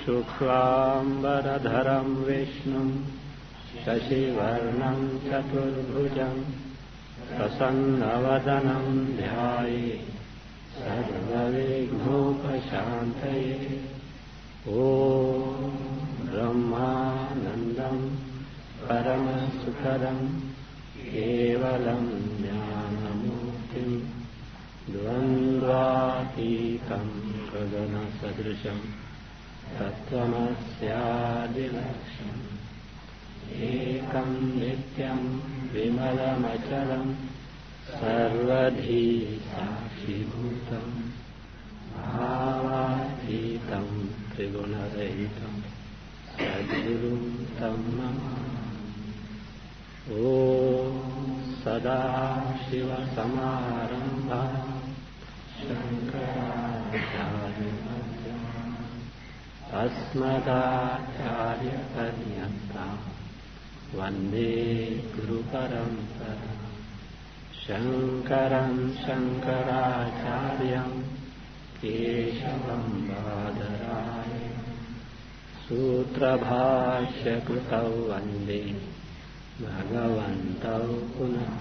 शुक्लाम्बरधरं विष्णुं शशिवर्णं चतुर्भुजं प्रसन्नवदनं ध्यायेत् सर्वविघ्नोपशान्तये। ॐ ब्रह्मानन्दं परमसुखदं केवलं ज्ञानमूर्तिं द्वन्द्वातीतं गगनसदृशं तत्त्वमस्यादिलक्ष्यम् एकं नित्यं विमलमचलं सर्वधी साक्षिभूतं भावातीतं त्रिगुणरहितं सद्गुरुं तं नमामि। ॐ सदाशिवसमारम्भां शङ्कराचार्यमध्यमाम् अस्मदाचार्यपर्यन्तां वन्दे गुरुपरम्पराम्। शङ्करं शङ्कराचार्यं केशवं बादरायणं सूत्रभाष्यकृतौ वन्दे भगवन्तौ पुनः।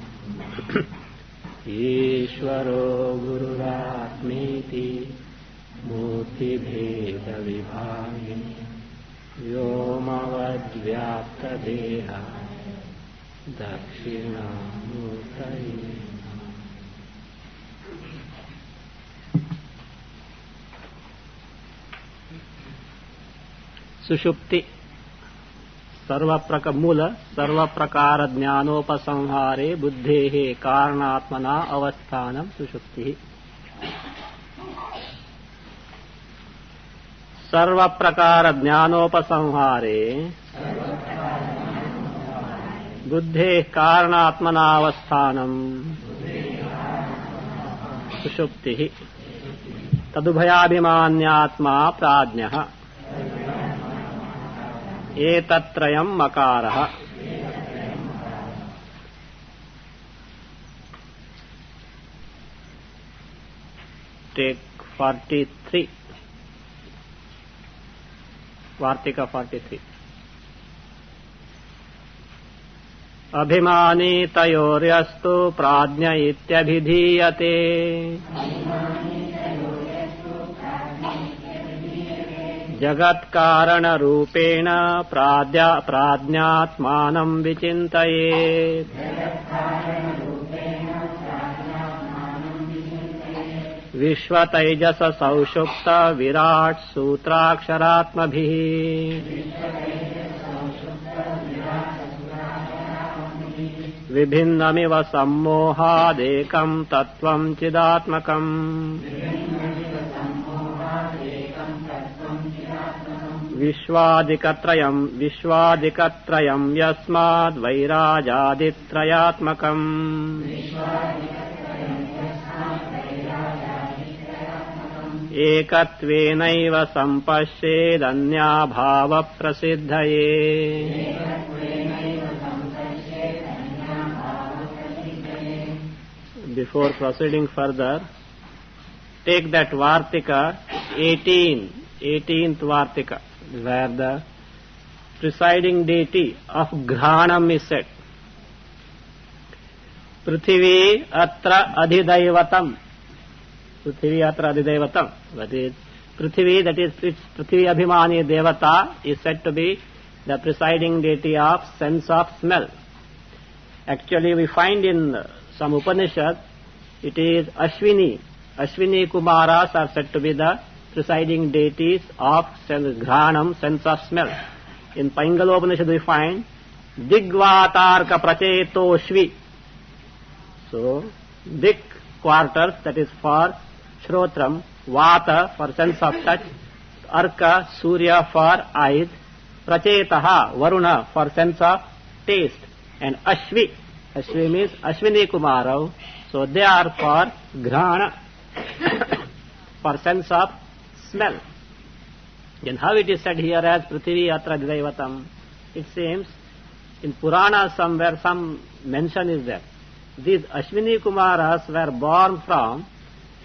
ईश्वरो गुरुरात्मेति मूर्तिभेदविभागिने व्योमवद्व्याप्तदेहाय दक्षिणामूर्तये नमः। सुषुप्ति मूल सर्वप्रकार ज्ञानोपसंहारे बुद्धेः कारणात्मना अवस्थानं सुषुप्तिः। सर्वप्रकार ज्ञानोपसंहारे बुद्धेः कारणात्मनावस्थानं सुषुप्तिः। तदुभयाभिमान्यात्मा प्राज्ञः एतत्त्रयं मकारः। टेक 43 वार्तिका 43। अभिमानी तयोर्यस्तु प्राज्ञ इत्यभिधीयते जगत्कारणरूपेण प्राज्ञात्मानं विचिन्तयेत्। विश्वतैजस सौषुप्त विराट सूत्राक्षरात्मभिः विभिन्नमिव सम्मोहादेकं तत्त्वं चिदात्मकम्। विश्वादिकत्रयं यस्माद् वैराजादित्रयात्मकम्। एकत्वेनैव सम्पश्येदन्याभावप्रसिद्धये। Before proceeding further, take that Vartika 18th Vartika, where the presiding deity of Granam is said. Prithvi atra adhidaivatam. Prithvi atra adhidaivatam. That is, Prithvi, that is Prithvi Abhimani Devata, is said to be the presiding deity of sense of smell. Actually, we find in some Upanishads, it is Ashwini. Ashwini Kumaras are said to be the presiding deities of Granam, sense of smell. In Paingala Upanishad we find Digvatarka Prachetoshvi. So, Dik quarters, that is for Shrotram, Vata for sense of touch, Arka, Surya for eyes, Prachetaha, Varuna for sense of taste, and Ashvi. Ashvi means Ashwini Kumarav. So they are for Grana, for sense of smell. Then how it is said here as Prithvi Atra Adhidaivatam? It seems in Purana somewhere some mention is there. These Ashwini Kumaras were born from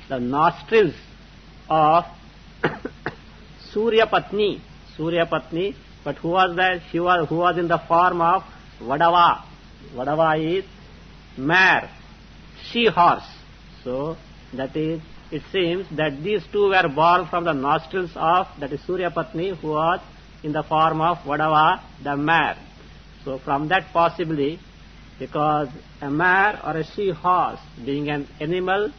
the nostrils of Surya Patni. Surya Patni, but who was that? Who was in the form of Vadava. Vadava is mare, she horse. So that is, it seems that these two were born from the nostrils of, that is Surya Patni, who was in the form of Vadava, the mare. So from that possibly, because a mare or a she horse being an animal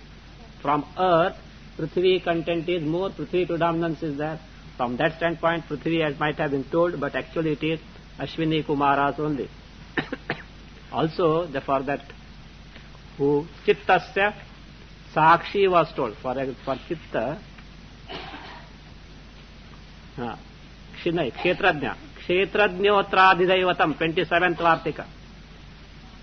from earth, Prithvi content is more, Prithvi predominance is there. From that standpoint, Prithvi as might have been told, but actually it is Ashwini Kumaras only. Also, for that, who Chittasya Sakshi was told. For Chitta, Kshetrajna. Kshetrajnotradhidaivatam, 27th Vartika.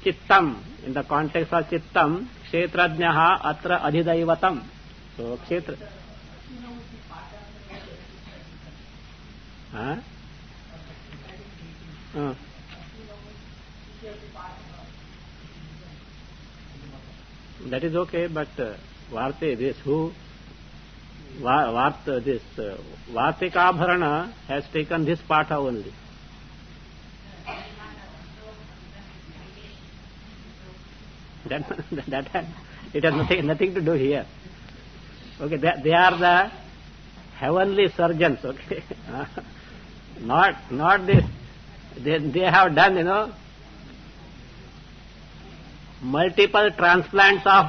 Chittam, in the context of Chittam, Kshetrajnaha atra adhidaivatam. So, Kshetra. That is okay, but Varte, this who this Vartikabharana has taken this part only. That it has nothing to do here. Okay, they are the heavenly surgeons. Okay, not this. They have done, multiple transplants of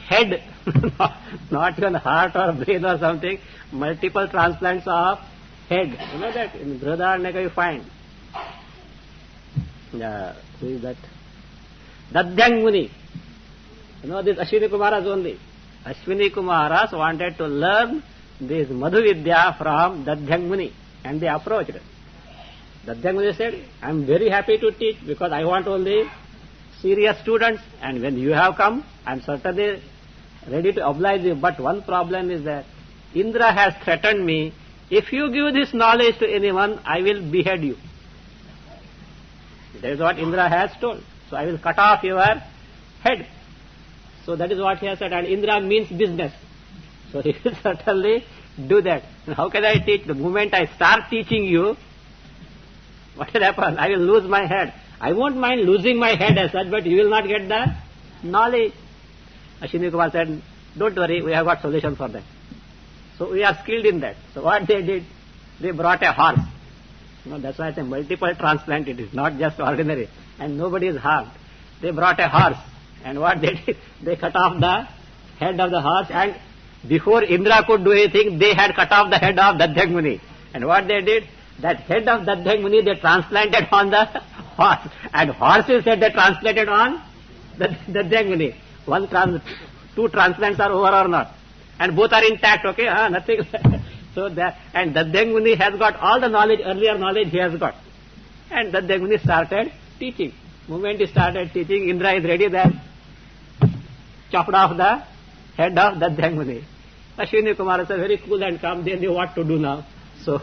head, not even heart or brain or something. Multiple transplants of head. You know that in Brihadaranyaka you find. Who is that? Dadhyang Muni. This Ashwini Kumaras only. Ashwini Kumaras wanted to learn this Madhu Vidya from Dadhyang Muni, and they approached. Dadhyang Muni said, I am very happy to teach because I want only serious students, and when you have come, I am certainly ready to oblige you. But one problem is that Indra has threatened me, if you give this knowledge to anyone, I will behead you. That is what Indra has told. So I will cut off your head. So that is what he has said, and Indra means business. So he will certainly do that. And how can I teach? The moment I start teaching you, what will happen? I will lose my head. I won't mind losing my head as such, but you will not get the knowledge. Ashwini Kumar said, don't worry, we have got solution for that. So we are skilled in that. So what they did, they brought a horse. That's why I say multiple transplant, it is not just ordinary. And nobody is harmed. They brought a horse. And what they did, they cut off the head of the horse, and before Indra could do anything, they had cut off the head of Dadhyang Muni. And what they did, that head of Dadhyang Muni they transplanted on the horse, and horse's head they transplanted on the Dadhyang Muni. Two transplants are over or not, and both are intact. Okay, nothing. So that, and Dadhyang Muni has got all the knowledge, earlier knowledge he has got, and Dadhyang Muni started teaching. Moment he started teaching, Indra is ready there, chopped off the head of Dadhyang Muni. Ashwini Kumar said, very cool and calm, they knew what to do now. So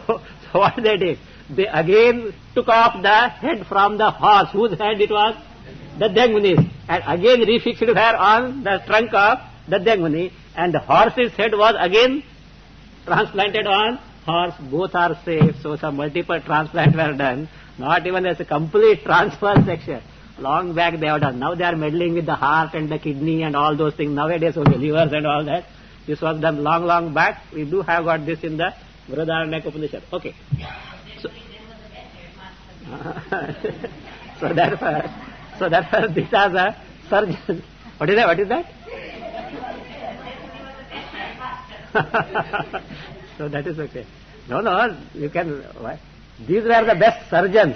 what they did? They again took off the head from the horse, whose head it was? Dadhyang Muni's, and again refixed her on the trunk of Dadhyang Muni, and the horse's head was again transplanted on horse. Both are safe, so some multiple transplants were done, not even as a complete transfer section. Long back they have done. Now they are meddling with the heart and the kidney and all those things. Nowadays only livers and all that. This was done long back. We do have got this in the Brihadaranyaka Upanishad. Okay. So therefore these are the surgeons. What is that? So that is okay. No, you can. Why? These were the best surgeons.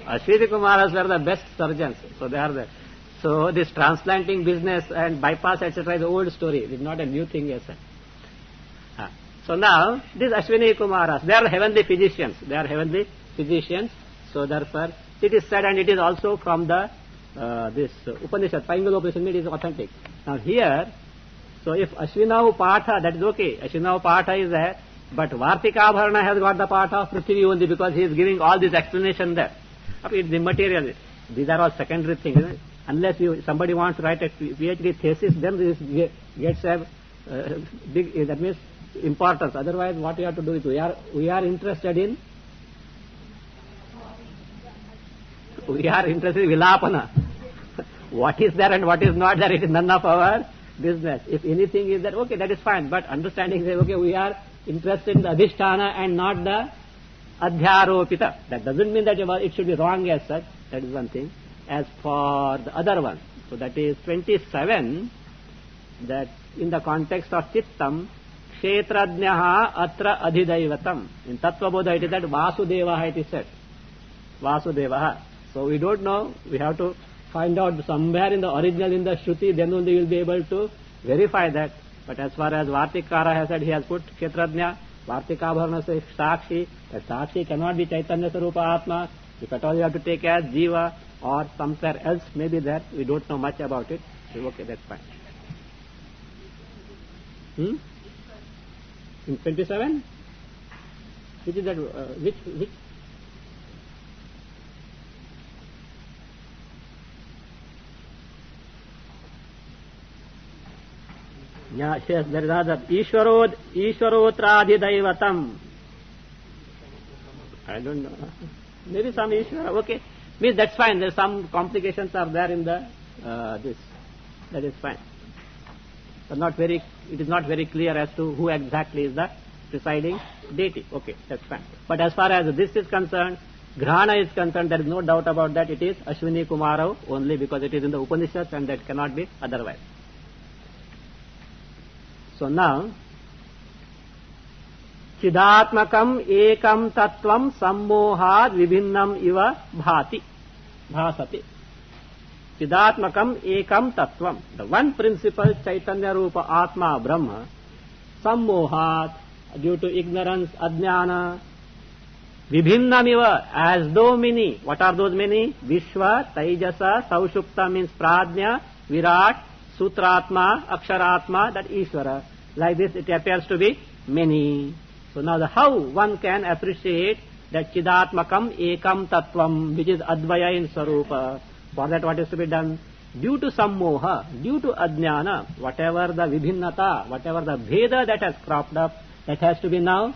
Ashwini Kumaras were the best surgeons. So they are there. So this transplanting business and bypass etc. is an old story. It is not a new thing, yes sir. So now these Ashwini Kumaras, they are heavenly physicians. So therefore it is said, and it is also from the this Upanishad, Paingala Upanishad, it is authentic. Now here So if Ashvinav Patha, that is okay. Ashvinav Patha is there, but Vartikabharana has got the part of Prithvi only because he is giving all this explanation there. It's immaterial. These are all secondary things. Isn't it? Unless somebody wants to write a PhD thesis, then this gets a big, that means importance. Otherwise, what we have to do is we are interested in Vilapana. What is there and what is not there, it is none of our business. If anything is there, okay, that is fine. But understanding is, okay, we are interested in the Adhisthana and not the Adhyaropita. That doesn't mean that it should be wrong as such. That is one thing. As for the other one, so that is 27, that in the context of Chittam, Kshetrajnaha atra adhidaivatam. In Tattvabodha it is that Vasudevaha it is said. Vasudevaha. So we don't know, we have to find out somewhere in the original in the Shruti, then only we will be able to verify that. But as far as Vartikara has said, he has put Kshetrajna, Vartikabharana says Sakshi, that Sakshi cannot be Chaitanya Sarupa Atma. If at all you have to take as Jiva or somewhere else maybe there, we don't know much about it. So, okay, that's fine. In 27? Which is that, which? Yeah, yes, there is another. Ishwarotradhidaivatam. I don't know. Maybe some Ishvara, okay. Means that's fine. There are some complications are there in the this. That is fine. But it is not very clear as to who exactly is the presiding deity. Okay, that's fine. But as far as this is concerned, Grahana is concerned, there is no doubt about that. It is Ashwini Kumarav only because it is in the Upanishads and that cannot be otherwise. So now, Chidatmakam ekam tattvam sammohad vibhinnam iva bhasati. Chidatmakam ekam tattvam. The one principle, Chaitanya Rupa Atma Brahma, sammohad, due to ignorance, ajnana, vibhinnam iva, as though many. What are those many? Vishwa, Taijasa, Saushupta means Pradnya, Virat, Sutratma, Aksharatma, that Ishvara. Like this it appears to be many. So now how one can appreciate that Chidatmakam Ekam Tattvam, which is Advaya in Sarupa. For that what is to be done? Due to Sammoha, due to Ajnana, whatever the Vibhinnata, whatever the Bheda that has cropped up, that has to be now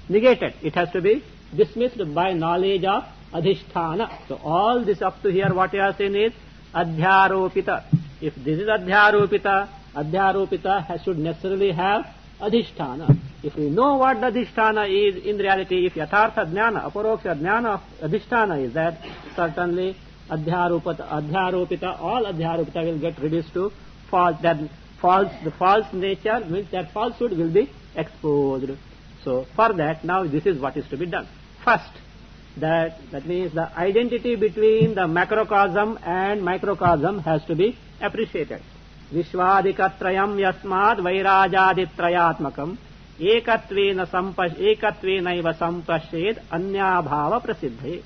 negated. It has to be dismissed by knowledge of Adhisthana. So all this up to here what you are saying is Adhyaropita. If this is Adhyaropita, Adhyaropita should necessarily have Adhisthana. If we know what the Adhisthana is, in reality, if Yathartha Jnana, Aparoksha Jnana of Adhisthana is that, certainly Adhyaropita, all Adhyaropita will get reduced to false. That the false nature means that falsehood will be exposed. So for that, now this is what is to be done. First, that means the identity between the macrocosm and microcosm has to be appreciated. Vishwadikatrayam yasmad vairajaditrayatmakam ekatvenaiva sampashed anyabhava prasiddhe.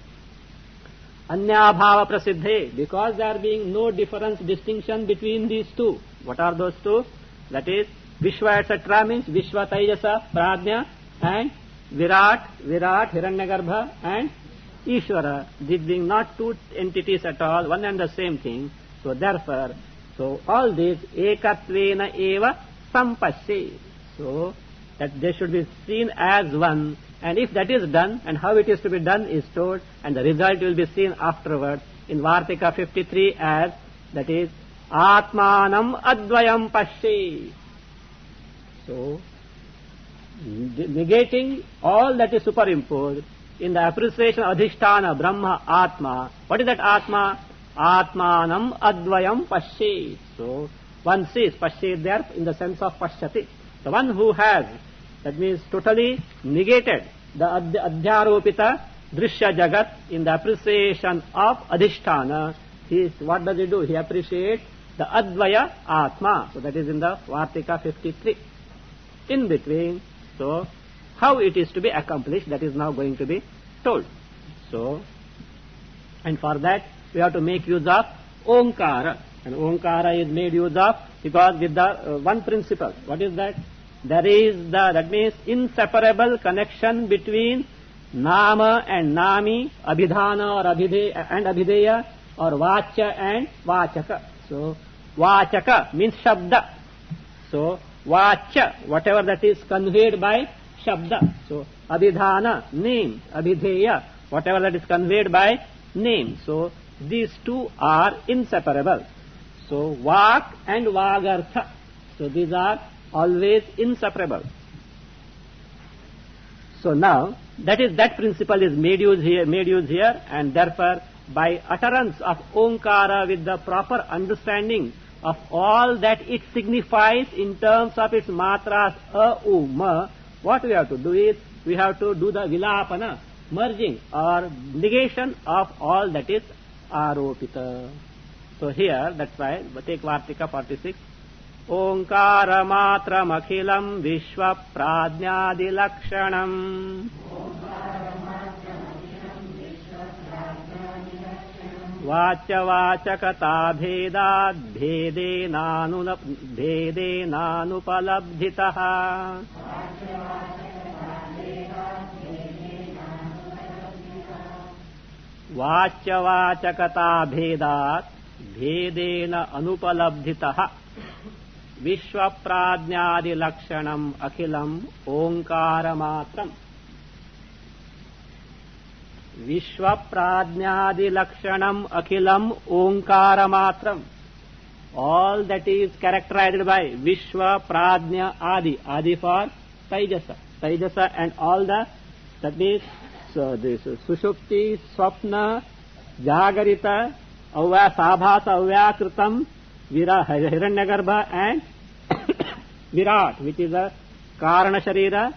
Anyabhava prasiddhe, because there being no difference, distinction between these two. What are those two? That is, Vishwa etc. means Vishwa Taijasa, Pradnya, and Virat, Hiranyagarbha, and Ishvara. These being not two entities at all, one and the same thing. So therefore, so all these ekatvena eva sampashe. So that they should be seen as one. And if that is done, and how it is to be done is told, and the result will be seen afterwards in Vartika 53 as, that is, Atmanam Advayam Pashe. So, negating all that is superimposed in the appreciation of Adhisthana, Brahma, Atma. What is that Atma? Atmanam Advayam Pashe. So, one sees, Pashe there in the sense of Pashyati. The one who has, that means totally negated the Adhyaropita Drishya Jagat in the appreciation of Adhisthana. What does he do? He appreciates the Advaya Atma. So that is in the Vartika 53. In between, so how it is to be accomplished, that is now going to be told. So, and for that we have to make use of Omkara. And Omkara is made use of Because with the one principle, what is that? That means inseparable connection between Nama and Nami, Abhidhana or Abhideya, or Vachya and Vachaka. So, Vachaka means Shabda. So, Vachya, whatever that is conveyed by Shabda. So, Abhidhana, name, Abhideya, whatever that is conveyed by name. So, these two are inseparable. So, Vak and Vagartha. So, these are always inseparable. So, now, that principle is made use here, and therefore, by utterance of Omkara with the proper understanding of all that it signifies in terms of its matras A, U, Ma, what we have to do is, we have to do the Vilapana, merging or negation of all that is Aropita. So here, that's why, take Vartika 46. Omkara matram akhilam vishwa pradnyadi lakshanam. Vachya vachakata bhedad bhedenanupalabdhitaha. Vachya vachakata bhedat bhedena anupalabdhitaha. Vishwa pradnyadi lakshanam akhilam Omkara matram. Vishwa pradnyadi lakshanam akhilam Omkara matram. All that is characterized by Vishwa, Pradnya, Adi for Taijasa, and all that is, so this Sushupti, Swapna, Jagarita, Sabhasa, Avyakritam, Hiranyagarbha, and Virat, which is a Karana Sharira,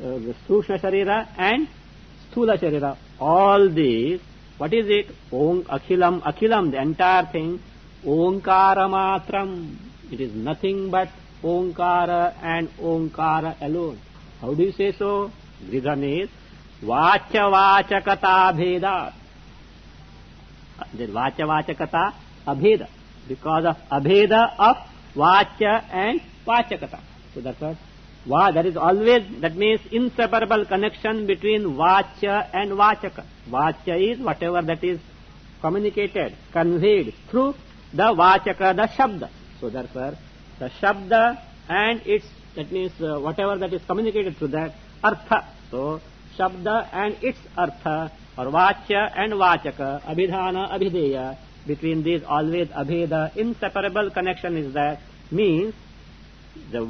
Sushna Sharira, and Sthula Sharira. All these, what is it? Akhilam, the entire thing, Omkara matram. It is nothing but Omkara and Omkara alone. How do you say so? Reason is, Vachya vachakata bhedat. The Vachya vachakata abheda. Because of abheda of Vachya and Vachakata. So that's what. That is always, that means inseparable connection between Vachya and Vachaka. Vachya is whatever that is communicated, conveyed through the Vachaka, the Shabda. So therefore, the Shabda and its, that means whatever that is communicated through that, Artha. So, Shabda and its Artha, or Vachya and Vachaka, Abhidhana, Abhideya, between these always Abheda, inseparable connection is there, means the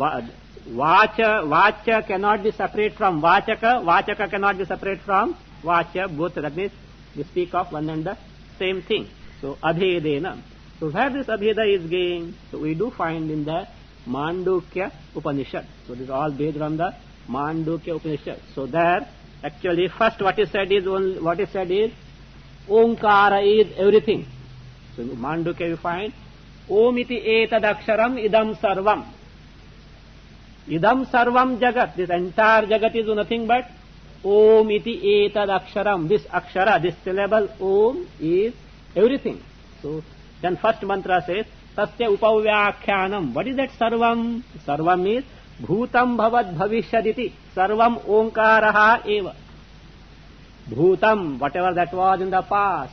Vachya cannot be separate from Vachaka, Vachaka cannot be separate from Vachya, both, that means we speak of one and the same thing. So, Abhedena. So, where this Abheda is gained? So, we do find in the Mandukya Upanishad. So, this is all based on the Mandukya Upanishad. So, there, actually, first what is said is, Omkara is everything. So, in Mandukya you find, Om iti etad aksharam idam sarvam. Idam sarvam jagat. This entire jagat is nothing but Om iti etad aksharam. This akshara, this syllable Om is everything. So, then first mantra says, Tasya upavyakhyanam. What is that sarvam? Sarvam is Bhutam bhavad bhavishyaditi. Sarvam Omkaraha eva. Bhutam, whatever that was in the past.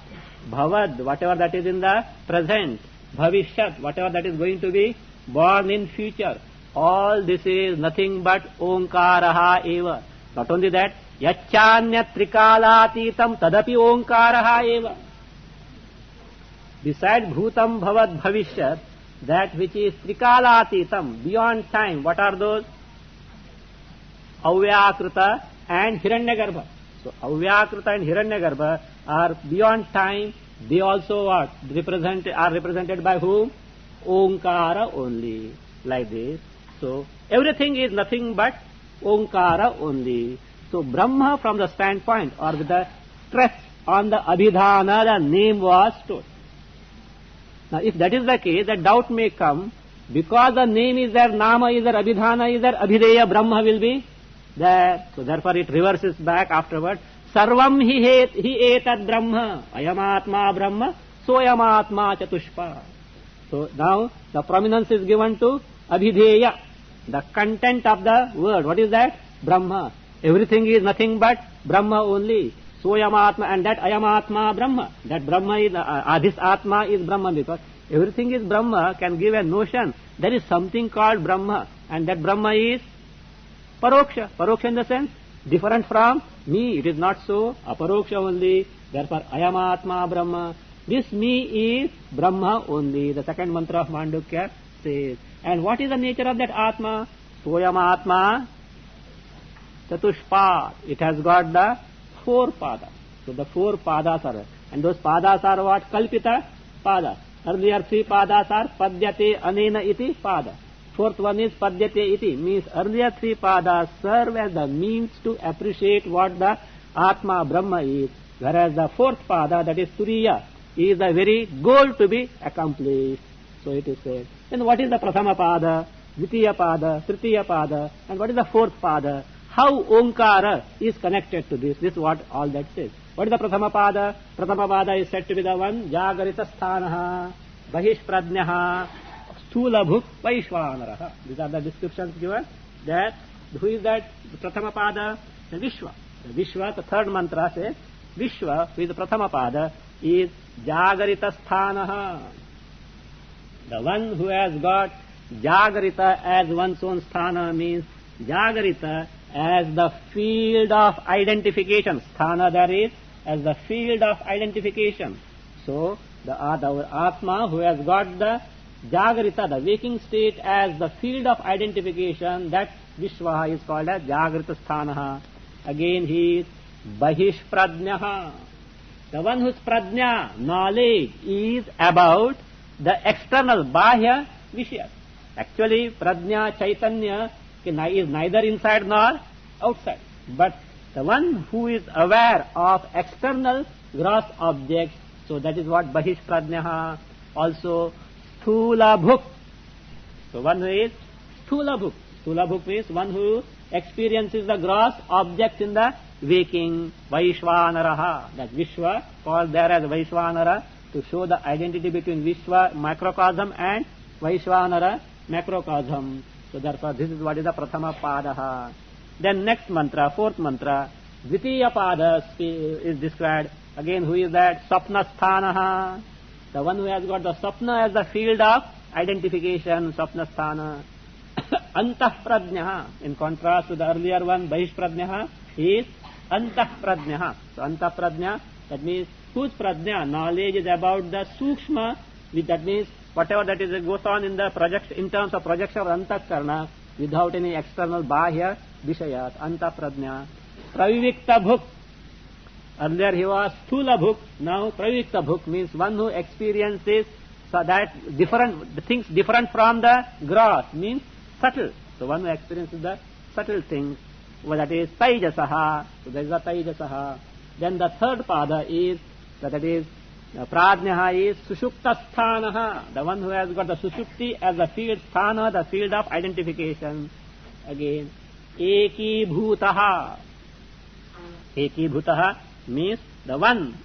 Bhavad, whatever that is in the present. Bhavishyat, whatever that is going to be born in future. All this is nothing but Omkaraha eva. Not only that, Yachanyat trikalatitam tadapi Omkaraha eva. Besides Bhutam Bhavad Bhavishyat, that which is Trikalatitam, beyond time, what are those? Avyakrita and Hiranyagarbha. So, Avyakrita and Hiranyagarbha are beyond time. They also are represented by whom? Omkara only. Like this. So, everything is nothing but Omkara only. So, Brahma from the standpoint, or with the stress on the Abhidhana, the name was told. Now, if that is the case, the doubt may come, because the name is there, Nama is there, Abhidhana is there, Abhideya, Brahma will be there. So, therefore, it reverses back afterward. Sarvam hi etad Brahma, ayamatma Brahma, soyamatma chatushpa. So now the prominence is given to Abhideya, the content of the word. What is that? Brahma. Everything is nothing but Brahma only. Soyamatma, and that Ayamatma Brahma. That Brahma is, this Atma is Brahma, because everything is Brahma can give a notion. There is something called Brahma, and that Brahma is Paroksha. Paroksha in the sense, different from me. It is not so. Aparoksha only. Therefore, Ayamatma Brahma. This me is Brahma only. The second mantra of Mandukya says. And what is the nature of that Atma? Soyamatma Chatushpad. It has got the 4 padas. So the 4 padas are, and those padas are what? Kalpita pada. Earlier 3 padas are Padyate Anena iti pada. 4th one is Padyate iti, means earlier 3 padas serve as the means to appreciate what the Atma Brahma is, whereas the 4th pada, that is Turiya, is the very goal to be accomplished. So it is said. Then what is the Prathama pada, Dvitiya pada, Tritiya pada, and what is the 4th pada? How Omkara is connected to this? This is what all that says. What is the Prathama pada? Prathama pada is said to be the one, Jagarita Sthanaha, Bahishpradnyaha, Stulabhuk, Vaishwanaraha. These are the descriptions given. That, who is that? The Prathama pada? The Vishwa. The Vishwa, the 3rd mantra says, Vishwa, who is the Prathama pada, is Jagarita Sthanaha. The one who has got Jagarita as one's own sthana means Jagarita as the field of identification. Sthana, there is, as the field of identification. So, the Atma who has got the Jagarita, the waking state, as the field of identification, that Vishwa is called as Jagrita Sthanaha. Again he is Bahishpradnyaha. The one whose pradnya, knowledge, is about the external, Bahya Vishya. Actually, Pradnya, Chaitanya is neither inside nor outside. But the one who is aware of external gross objects, so that is what Bahishpradnyaha. Also, Sthulabhuk. So one who is Sthulabhuk. Sthulabhuk means one who experiences the gross objects in the waking. Vaishwanaraha. That Vishwa, called there as Vaishwanara, to show the identity between Vishwa, macrocosm, and Vaishwanara, macrocosm. So therefore this is what is the Prathama Padaha. Then next mantra, 4th mantra, Dvitiya Pada is described. Again, who is that? Sapnasthanaha. The one who has got the Sapna as the field of identification, Sapnasthana. Antahpradnyaha. In contrast to the earlier one, Bahishpradnyaha, is Antahpradnyaha. So Antahpradnya, that means whose pradnya, knowledge is about the Sukshma, that means whatever that is goes on in the projection, in terms of projection of Antakarna, without any external Bahya Vishayat, Antapradnya. Pravivikta Bhuk. Earlier he was Sthula Bhuk, now Pravivikta Bhuk means one who experiences so that different things different from the gross, means subtle. So one who experiences the subtle things, well, that is Taijasaha. So there is a Taijasaha. Then the 3rd pada is, that is, Pradnyaha is Sushuptasthanaha, the one who has got the Sushupti as the field sthana, the field of identification. Again, Eki Bhutaha. Eki Bhutaha means the one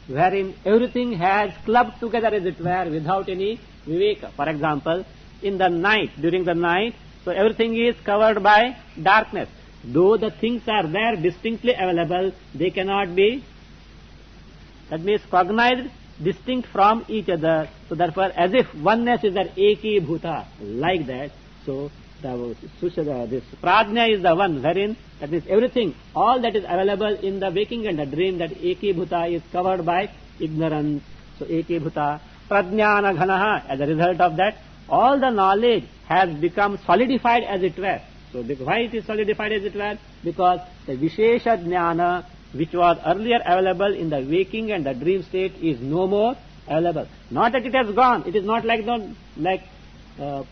wherein everything has clubbed together, as it were, without any viveka. For example, in the night, during the night, so everything is covered by darkness. Though the things are there distinctly available, they cannot be, that means cognized distinct from each other. So therefore, as if oneness is that Eki Bhuta, like that. So this Pradnya is the one wherein, that is everything, all that is available in the waking and the dream, that Eki Bhuta is covered by ignorance. So Eki Bhuta, Pradnyana Ghanaha, as a result of that, all the knowledge has become solidified, as it were. So why it is solidified, as it were? Because the Vishesha Jnana, which was earlier available in the waking and the dream state, is no more available. Not that it has gone. It is not like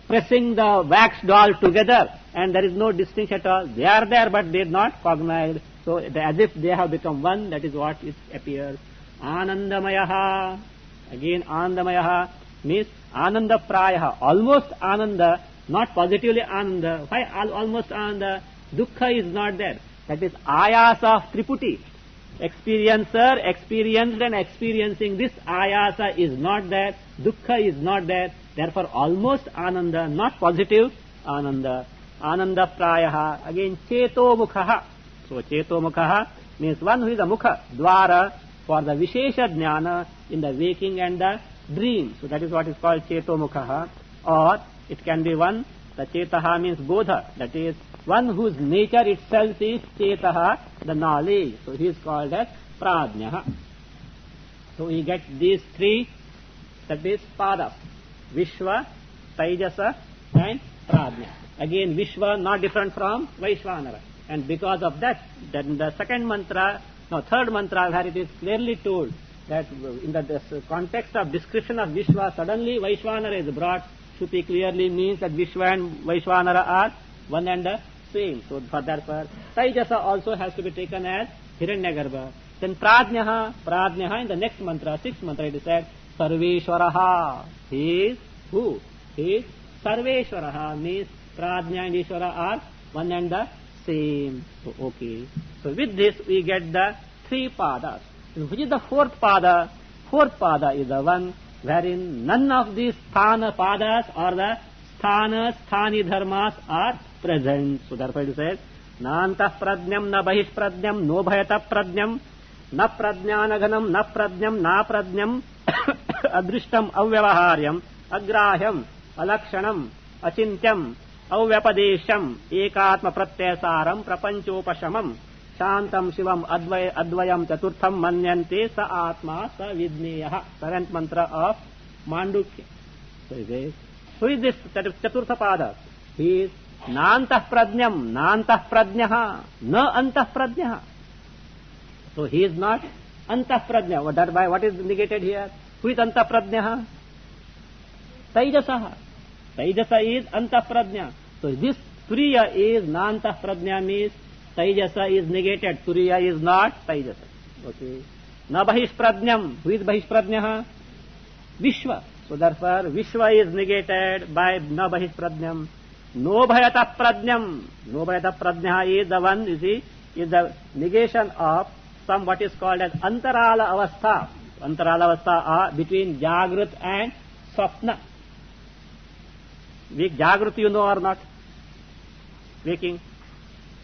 pressing the wax doll together and there is no distinction at all. They are there, but they are not cognized. So as if they have become one, that is what it appears. Anandamayaha. Again, Anandamayaha means Ananda Prayaha. Almost Ananda, not positively Ananda. Why almost Ananda? Dukkha is not there. That is ayasa of Triputi. Experiencer, experienced and experiencing, this ayasa is not there. Dukkha is not there. Therefore, almost Ananda, not positive Ananda. Ananda Prayaha, again Cheto Mukhaha. So Cheto Mukhaha means one who is a Mukha, Dwara, for the Vishesha Jnana in the waking and the dream. So that is what is called Cheto Mukhaha. Or it can be one, the Chetaha means Bodha, that is one whose nature itself is Chetaha, the knowledge. So he is called as Prajnaha. So we get these three, that is Padas, Vishwa, Taijasa and Prajna. Again Vishwa not different from Vaishvanara. And because of that, then the third mantra where it is clearly told that in the context of description of Vishwa, suddenly Vaishvanara is brought, Shruti clearly means that Vishwa and Vaishvanara are one and the same. So for therefore, Taijasa also has to be taken as Hiranyagarbha. Then Prajnaha in the next mantra, sixth mantra, it is said, Sarveshwaraha. He is who? He is Sarveshwaraha, means Prajna and Ishvara are one and the same. So, okay. So with this we get the three padas. Which is the fourth pada? Fourth pada is the one wherein none of these sthana padas or the sthani dharmas are present. So therefore it says, Nantah prajnam na bahish prajnam no bhayata prajnam na prajnanaganam na prajnam na prajnam adrishtam avyavaharyam agrahyam alakshanam achintyam Avyapadesham ekatma pratyasaram prapanchopashamam shantam shivam advayam chaturtham manyante sa atma sa vidneyaha. Seventh mantra of Mandukya. So he says, who is this chaturtha pada? He is Nantah prajnam, Nantah prajnaha, na antah prajnaha. So he is not antah prajna. Thereby what is negated here? Who is antah prajnaha? Taijasaha. Taijasa is antah prajna. So this Turiya is Nantah prajna, means Taijasa is negated. Turiya is not Taijasa. Okay. Na bahish prajnam. Who is bahish prajnaha? Vishwa. So therefore Vishwa is negated by na bahish prajnam. No bhayata prajnam. No bhayata prajna is the one, you see, is the negation of some what is called as Antarala Avastha. Antarala Avastha are between Jagrat and Swapna. Jagrat you know or not? Waking.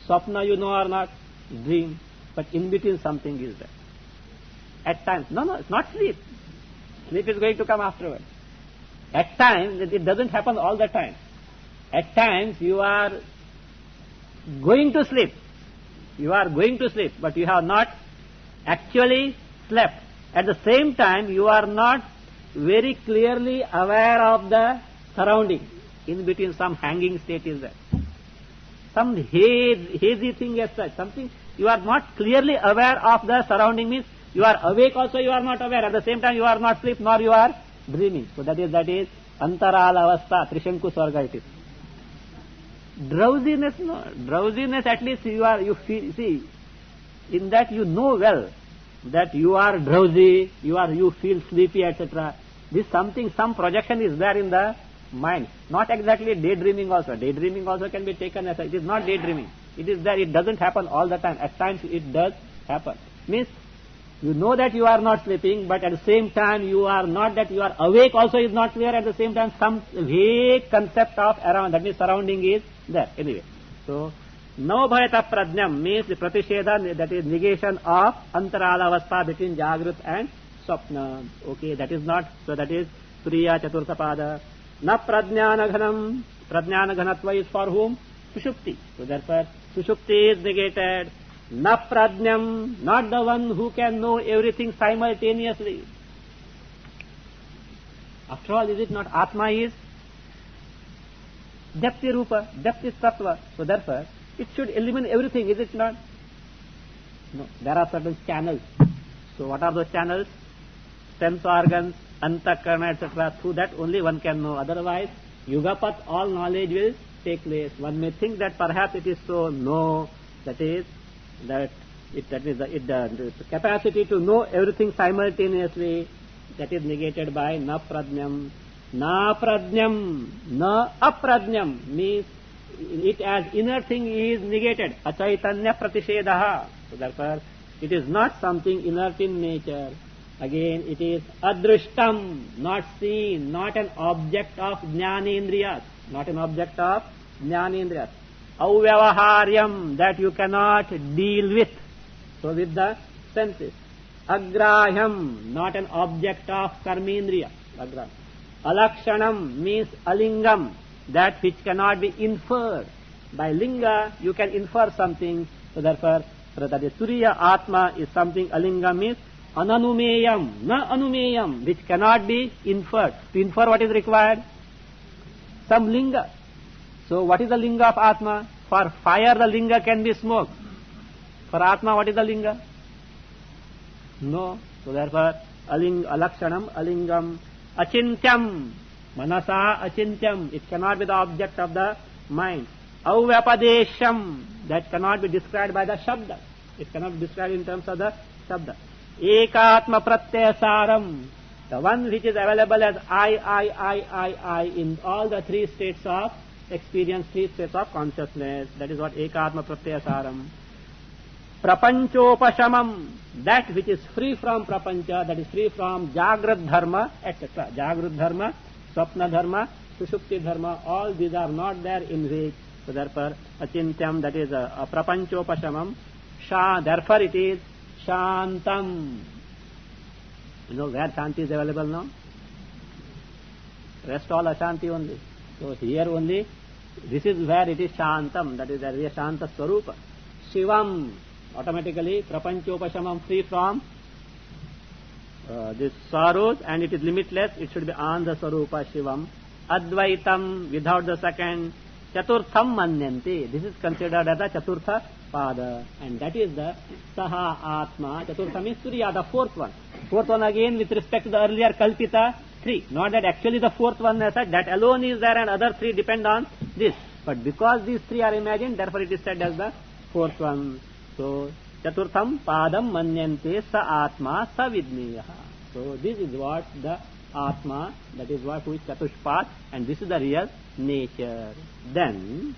Swapna you know or not? Dream. But in between something is there. At times, no, it's not sleep. Sleep is going to come afterwards. At times, it doesn't happen all the time. At times you are going to sleep. You are going to sleep, but you have not actually slept. At the same time, you are not very clearly aware of the surrounding. In between some hanging state is there. Some hazy thing as such. Something you are not clearly aware of the surrounding, means you are awake also, you are not aware. At the same time, you are not asleep nor you are dreaming. So that is Antarala Avastha, Trishanku Swarga it is. Drowsiness, no. Drowsiness, at least you feel, see, in that you know well that you are drowsy, you feel sleepy, etc. This something, some projection is there in the mind. Not exactly daydreaming also. Daydreaming also can be taken as it is not daydreaming. It is there. It doesn't happen all the time. At times it does happen. Means you know that you are not sleeping, but at the same time you are not that you are awake also is not clear. At the same time some vague concept of around, that means surrounding is there. Anyway, so no bhayata prajnam means the pratisheda, that is negation of antarala avastha between jagrat and swapna. Okay, that is not, so that is Turiya Chaturtha Pada. Na prajnanaghanam. Prajnanaghanatva is for whom? Sushupti. So therefore Sushupti is negated. Na prajnam, not the one who can know everything simultaneously. After all, is it not Atma is depth rupa, depth is tattva. So therefore it should eliminate everything, is it not? No, there are certain channels. So what are those channels? Sense organs, antakarana, etc. Through that only one can know. Otherwise, yugapat, all knowledge will take place. One may think that perhaps it is so. No, that is the capacity to know everything simultaneously, that is negated by na prajnam. Na prajnam, na aprajnam means it as inner thing is negated. Achaitanya pratishedaha. So therefore, it is not something inert in nature. Again, it is adrishtam, not seen, not an object of jnanendriyas, not an object of jnanendriyas. Avyavaharyam, that you cannot deal with, so with the senses. Agrahyam, not an object of karmendriya. Alakshanam means alingam, that which cannot be inferred. By linga, you can infer something, so therefore, that is Turiya Atma is something, alingam means ananumeyam, na anumeyam, which cannot be inferred. To infer what is required? Some linga. So what is the linga of Atma? For fire the linga can be smoke. For Atma what is the linga? No. So therefore alakshanam, alingam, achintyam, manasa achintyam, it cannot be the object of the mind. Avyapadesham, that cannot be described by the shabda. It cannot be described in terms of the shabda. Ekatma pratyasaram, the one which is available as I in all the three states of experience, three states of consciousness. That is what ekatma pratyasaram. Prapanchopashamam, that which is free from prapancha, that is free from jagrad dharma, etc. Jagrad dharma, swapna dharma, sushupti dharma, all these are not there in which. So therefore, achintyam, that is a prapanchopashamam. Therefore it is shantam. You know where shanti is available now? Rest all ashanti only. So here only, this is where it is shantam, that is there is a shanta swarupa. Shivam, automatically prapanchopashamam, free from this sorrows, and it is limitless, it should be on the swarupa Shivam. Advaitam, without the second. Chaturtham manyanti, this is considered as the chaturtha pada, and that is the saha atma. Chaturtha means Turiya, the fourth one. Fourth one again with respect to the earlier kalpita three. Not that actually the fourth one as such, that alone is there and other three depend on this. But because these three are imagined, therefore it is said as the fourth one. So chaturtham padam manyante sa atma sa vidneyaha. So this is what the Atma, that is what who is Chatushpat, and this is the real nature. Then,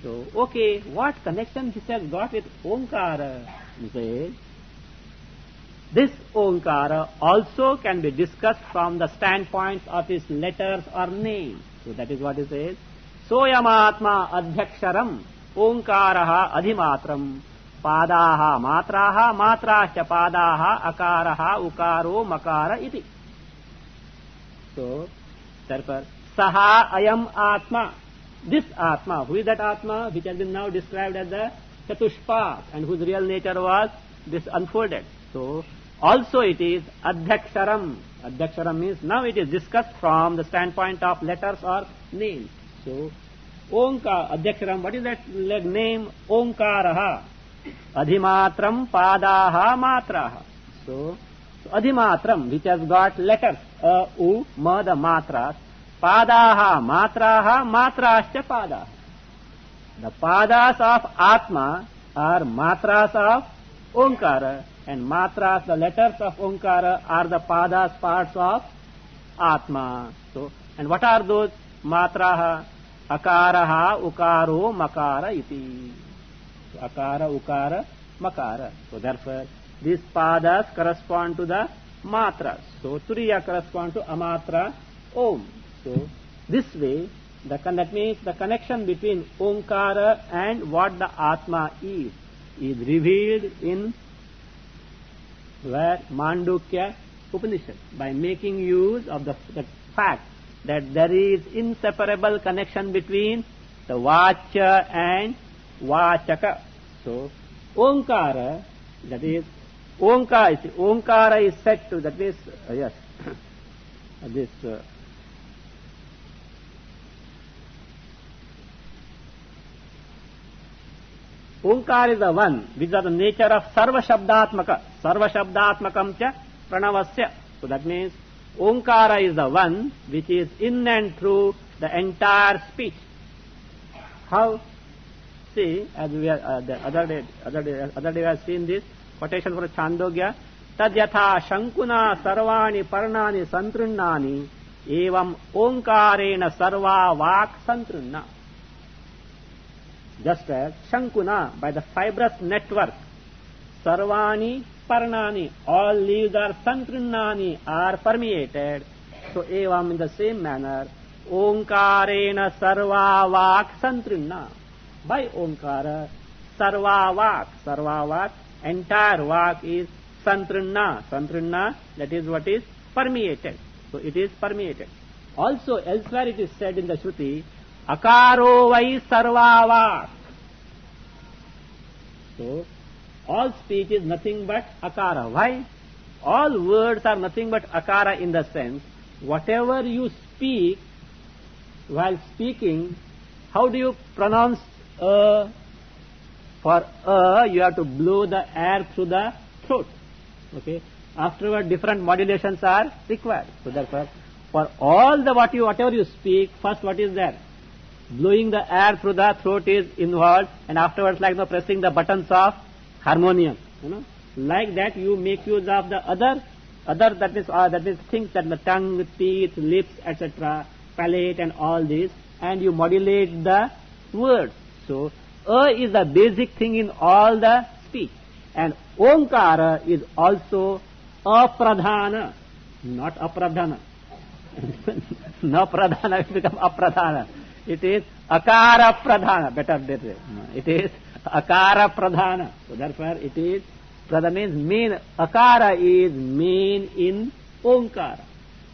so okay, what connection this has got with Omkara? He says, this Omkara also can be discussed from the standpoint of its letters or names. So that is what he says. Soyamatma adhyaksharam Omkaraha adhimatram padaha matraha matrasya padaha akaraha ukaro makara iti. So, therefore, saha ayam atma, this atma, who is that atma which has been now described as the Chatushpat and whose real nature was this unfolded. So, also it is adhyaksharam. Adhyaksharam means now it is discussed from the standpoint of letters or names. So, Omkara, adhyaksharam, what is that name? Omkaraha, adhimatram padaha matraha. So adhimatram, which has got letters a, u, ma, the matras, padaha, matraha, matrascha padaha. The padas of Atma are matras of Omkara, and matras, the letters of Omkara, are the padas, parts of Atma. So, and what are those matraha? Akaraha, ukaro, makara iti. So, akara, ukara, makara. So therefore, these padas correspond to the matras. So Turiya corresponds to amatra Om. So this way, that means the connection between Omkara and what the Atma is revealed in where Mandukya Upanishad, by making use of the fact that there is inseparable connection between the Vacha and Vachaka. So Omkara, that is Omkara is said to, that is, yes, this Omkara is the one which is the nature of Sarva Shabdatmaka, Sarva Shabdatmakam cha Pranavasya. So that means Omkara is the one which is in and through the entire speech. How? See, as we are, the other day we have seen this quotation for Chandogya. Tadyatha shankuna sarvani parnani santrunnani evam omkarena sarva vak santrunna. Just as shankuna, by the fibrous network, sarvani parnani, all leaves are santrinnani, are permeated. So evam, in the same manner, Omkarena sarva vak santrinna. By Omkara, sarva vak, entire vak is santrinna. Santrinna, that is what is permeated. So it is permeated. Also elsewhere it is said in the Shruti, akaro vai sarva vak. So all speech is nothing but akara. Why? All words are nothing but akara, in the sense, whatever you speak, while speaking, how do you pronounce a? For a, you have to blow the air through the throat. Okay. Afterward, different modulations are required. So therefore, for all the whatever you speak, first what is there? Blowing the air through the throat is involved, and afterwards, like pressing the buttons of harmonium. Like that, you make use of the other that is things, that the tongue, teeth, lips, etc., palate, and all this, and you modulate the words. So is the basic thing in all the speech, and Omkara is also apradhana, not apradhana. No pradhana will become apradhana. It is akara pradhana. Better that way. It is akara pradhana. So therefore it is, pradhana means main. Akara is main in Omkara.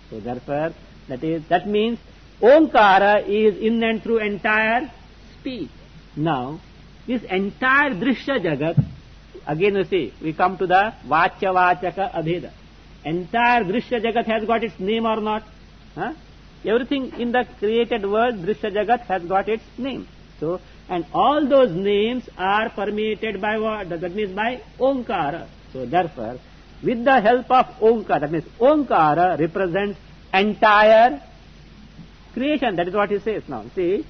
So therefore that means Omkara is in and through entire speech. Now this entire drishya jagat, again you see, we come to the vachya vachaka abheda. Entire drishya jagat has got its name or not? Everything in the created world, drishya jagat, has got its name. So, and all those names are permeated by what? That means by Omkara. So therefore, with the help of Omkara, that means Omkara represents entire creation. That is what he says now. See,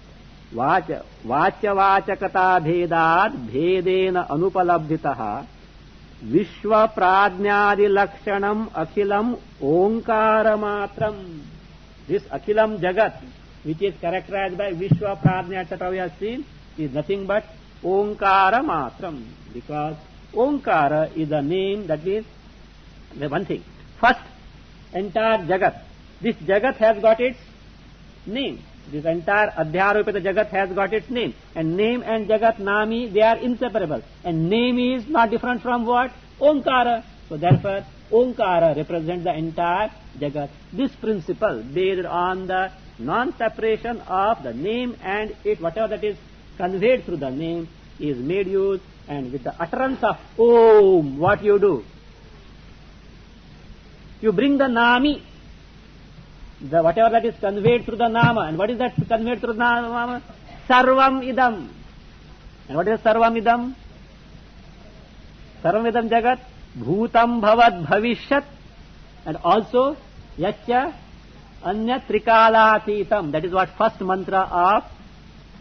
vachya vachakata bhedad bhedena anupalabdhitaha vishwa pradnyadi lakshanam akhilam Omkara matram. This Akhilam Jagat, which is characterized by Vishwa, Pradnya, etc., we have seen, is nothing but Omkara Matram. Because Omkara is a name, that means the one thing. First, entire Jagat. This Jagat has got its name. This entire Adhyarupita Jagat has got its name. And name and Jagat, Nami, they are inseparable. And name is not different from what? Omkara. So therefore, Omkara represents the entire Jagat. This principle, based on the non-separation of the name and it, whatever that is conveyed through the name, is made use, and with the utterance of Om, what you do? You bring the Nami, the whatever that is conveyed through the Nama. And what is that conveyed through the Nama? Sarvam Idam. And what is Sarvam Idam? Sarvam Idam Jagat. Bhutam bhavad bhavishyat, and also yachya anya trikalaatitam. That is what first mantra of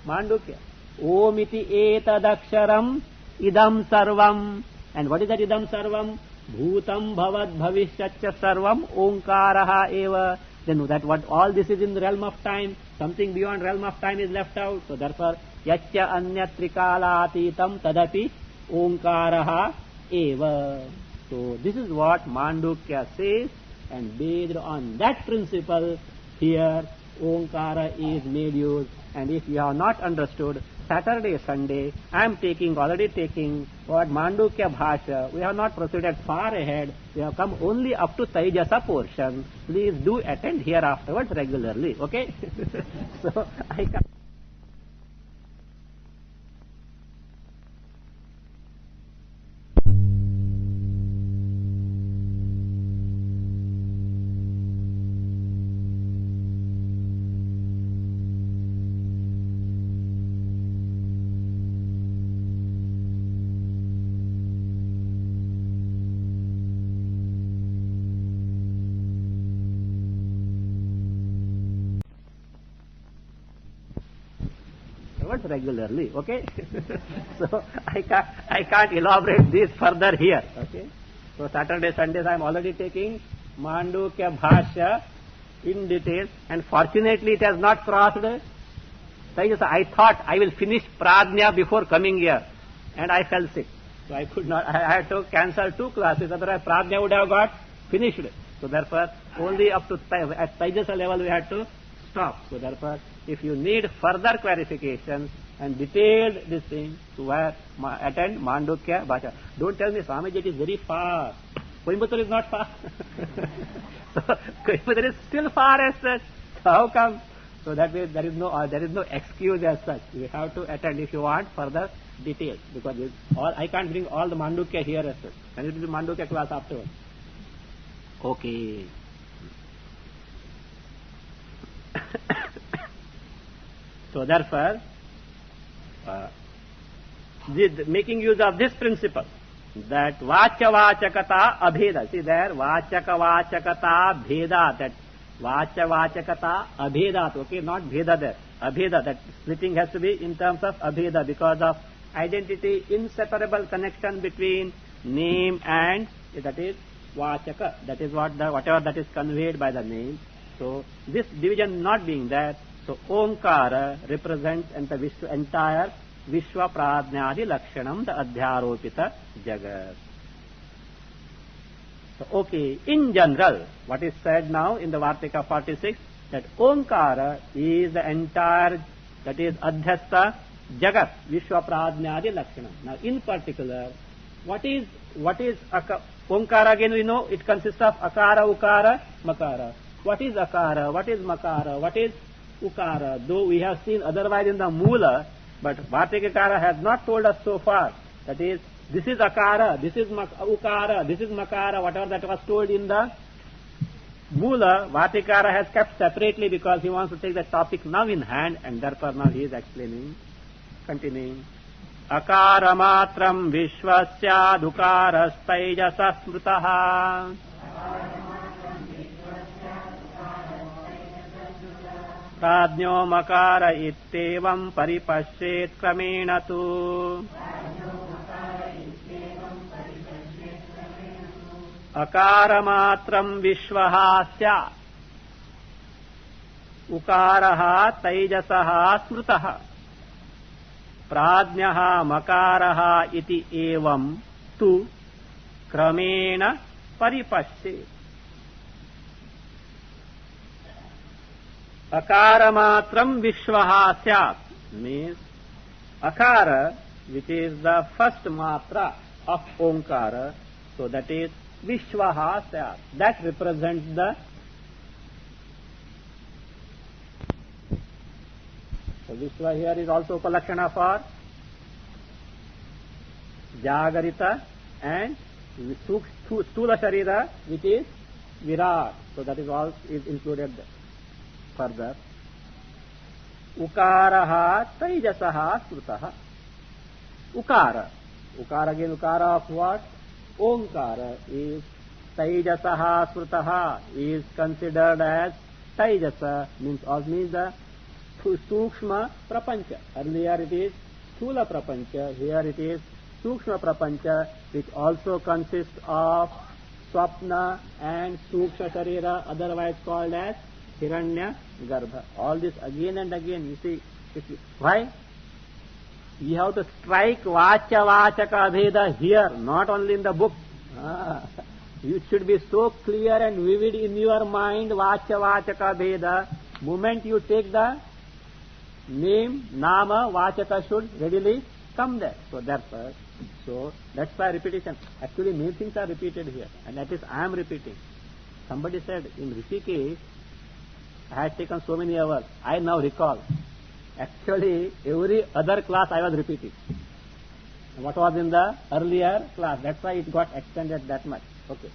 Mandukya. Omiti etadaksharam idam sarvam. And what is that idam sarvam? Bhutam bhavad bhavishyatcha sarvam Omkaraha eva. Then that what all this is in the realm of time. Something beyond realm of time is left out. So therefore yachya anya trikalaatitam tadapi Omkaraha eva. So this is what Mandukya says, and based on that principle, here Omkara is made use. And if you have not understood, Saturday, Sunday, I am already taking what Mandukya Bhasha. We have not proceeded far ahead. We have come only up to Taijasa portion. Please do attend here afterwards regularly. Okay? So I can. Regularly, okay? So I can't elaborate this further here, okay? So Saturday, Sundays I am already taking Mandukya Bhashya in detail, and fortunately it has not crossed. I thought I will finish Pradnya before coming here, and I fell sick. So I could not, I had to cancel 2 classes, otherwise Prajna would have got finished. So therefore, only up to at Taijasa level we had to stop. So therefore, if you need further clarifications and detailed this thing, to attend Mandukya Bhacha. Don't tell me Swamiji it is very far. Coimbatore is not far. So Coimbatore is still far as such. So how come? So that way there is no excuse as such. You have to attend if you want further details, because I can't bring all the Mandukya here as such. And it will be Mandukya class afterwards. Okay. So therefore, making use of this principle, that Vachya Vachakata Abheda. See there, Vachaka Vachakata Bheda, that Vachya Vachakata Abhedat, okay, not Bheda there. Abheda, that splitting has to be in terms of Abheda, because of identity, inseparable connection between name and, that is Vachaka. That is whatever that is conveyed by the name. So this division not being there, so Omkara represents the entire Vishwa Prajnadi Lakshanam, the Adhyaropita Jagat. So, okay, in general, what is said now in the Vartika 46, that Omkara is the entire, that is Adhyasta Jagat, Vishwa Prajnadi Lakshanam. Now, in particular, what is Omkara? Again, we know it consists of Akara, Ukara, Makara. What is Akara? What is Makara? What is Ukara? Though we have seen otherwise in the Mula, but Vartikakara has not told us so far. That is, this is Akara, this is Ukara, this is Makara, whatever that was told in the Mula, Vartikara has kept separately because he wants to take the topic now in hand, and therefore now he is explaining, continuing. Akara matram vishwasya dukarastayjasa smrutaha. Pradnyo makara ittevam paripashet kramena tu. Akara matram vishwahasya. Ukaraha taijasaha smrutaha. Pradnyaha makaraha iti evam tu kramena paripashet. Akara matram vishwaha syat means Akara, which is the first matra of Omkara, so that is Vishwaha syat. That represents the, so Vishwa here is also Upalakshana for Jagarita and Stula Sharira, which is Virat. So that is all is included there. Further, Ukaraha Taijasaha Smrutaha. Ukara. Ukara again, Ukara of what? Omkara is Taijasaha Smrutaha, is considered as Taijasa, means the Sukshma Prapancha. Earlier it is Sthula Prapancha, here it is Sukshma Prapancha, which also consists of Swapna and Suksha Sharira, otherwise called as Hiranya Garbha. All this again and again, you see, why? You have to strike Vachya Vachaka Abheda here, not only in the book. You should be so clear and vivid in your mind, Vachya Vachaka Abheda. Moment you take the name, Nama, Vachaka should readily come there. So therefore, that's why repetition. Actually, many things are repeated here, and that is I am repeating. Somebody said in Rishikesh, I had taken so many hours. I now recall. Actually, every other class I was repeating. What was in the earlier class. That's why it got extended that much. Okay.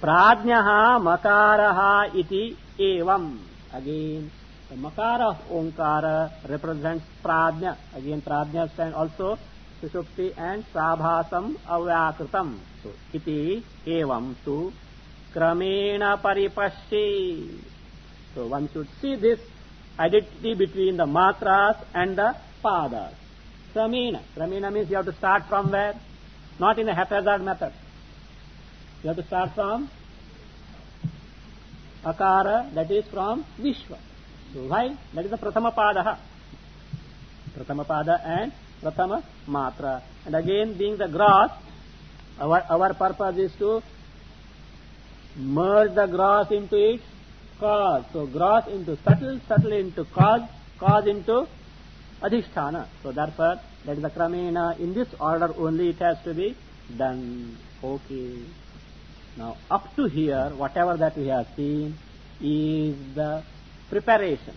Prajnaha makaraha iti evam. Again, the makara of Omkara represents Prajna. Again, Prajna stands also Sushupti and Sabhasam Avyakritam. So, iti evam tu kramena paripashe. So, one should see this identity between the matras and the padas. Kramena. Kramena means you have to start from where? Not in a haphazard method. You have to start from Akara, that is from Vishwa. So why? That is the Prathama Pada. Prathama Pada and Prathama Matra. And again, being the gross, our purpose is to merge the gross into its cause. So gross into subtle, subtle into cause into adhisthana. So therefore, that is the Kramena. In this order only it has to be done. Okay. Now up to here, whatever that we have seen is the preparation.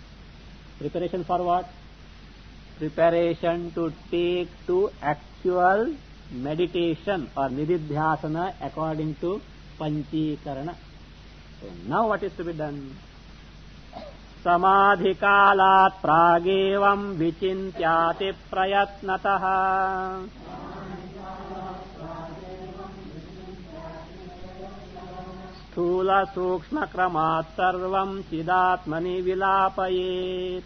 Preparation for what? Preparation to take to actual meditation or nididhyasana according to Panchikarana. So now what is to be done? Samadhikalat pragevam vichintyati prayatnataha. Sthula sukshma kramat sarvam chidatmani vilapayet.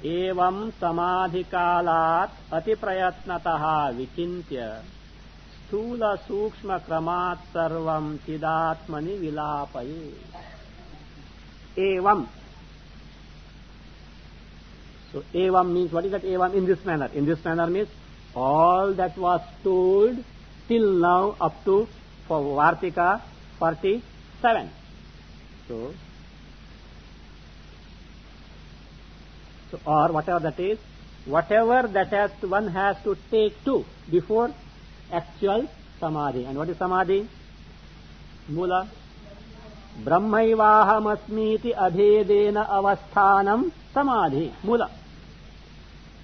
Evam samadhikalat ati prayatnataha vichintya sthula sukshma kramat sarvam chidatmani vilapaye. Evam. So evam means, what is that evam? In this manner. In this manner means all that was told till now up to for Vartika 47. So or whatever that is, whatever that one has to take to before actual samadhi. And what is samadhi? Mula. Brahmaivahamasmiti abhedena avasthanam samadhi. Mula.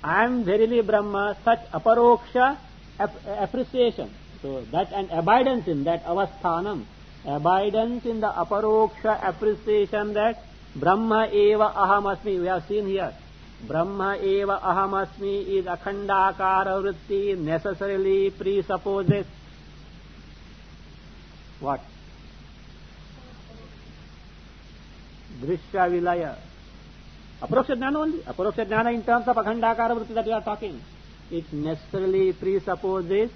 I am verily Brahma, such aparoksha appreciation. So that and abidance in that avasthanam. Abidance in the aparoksha appreciation that Brahma eva ahamasmi. We have seen here. Brahma eva ahamasmi is akhandakara vritti, necessarily presupposes what? Drishya vilaya. Aparoksha jnana only. Aparoksha jnana in terms of akhandakara vritti that we are talking. It necessarily presupposes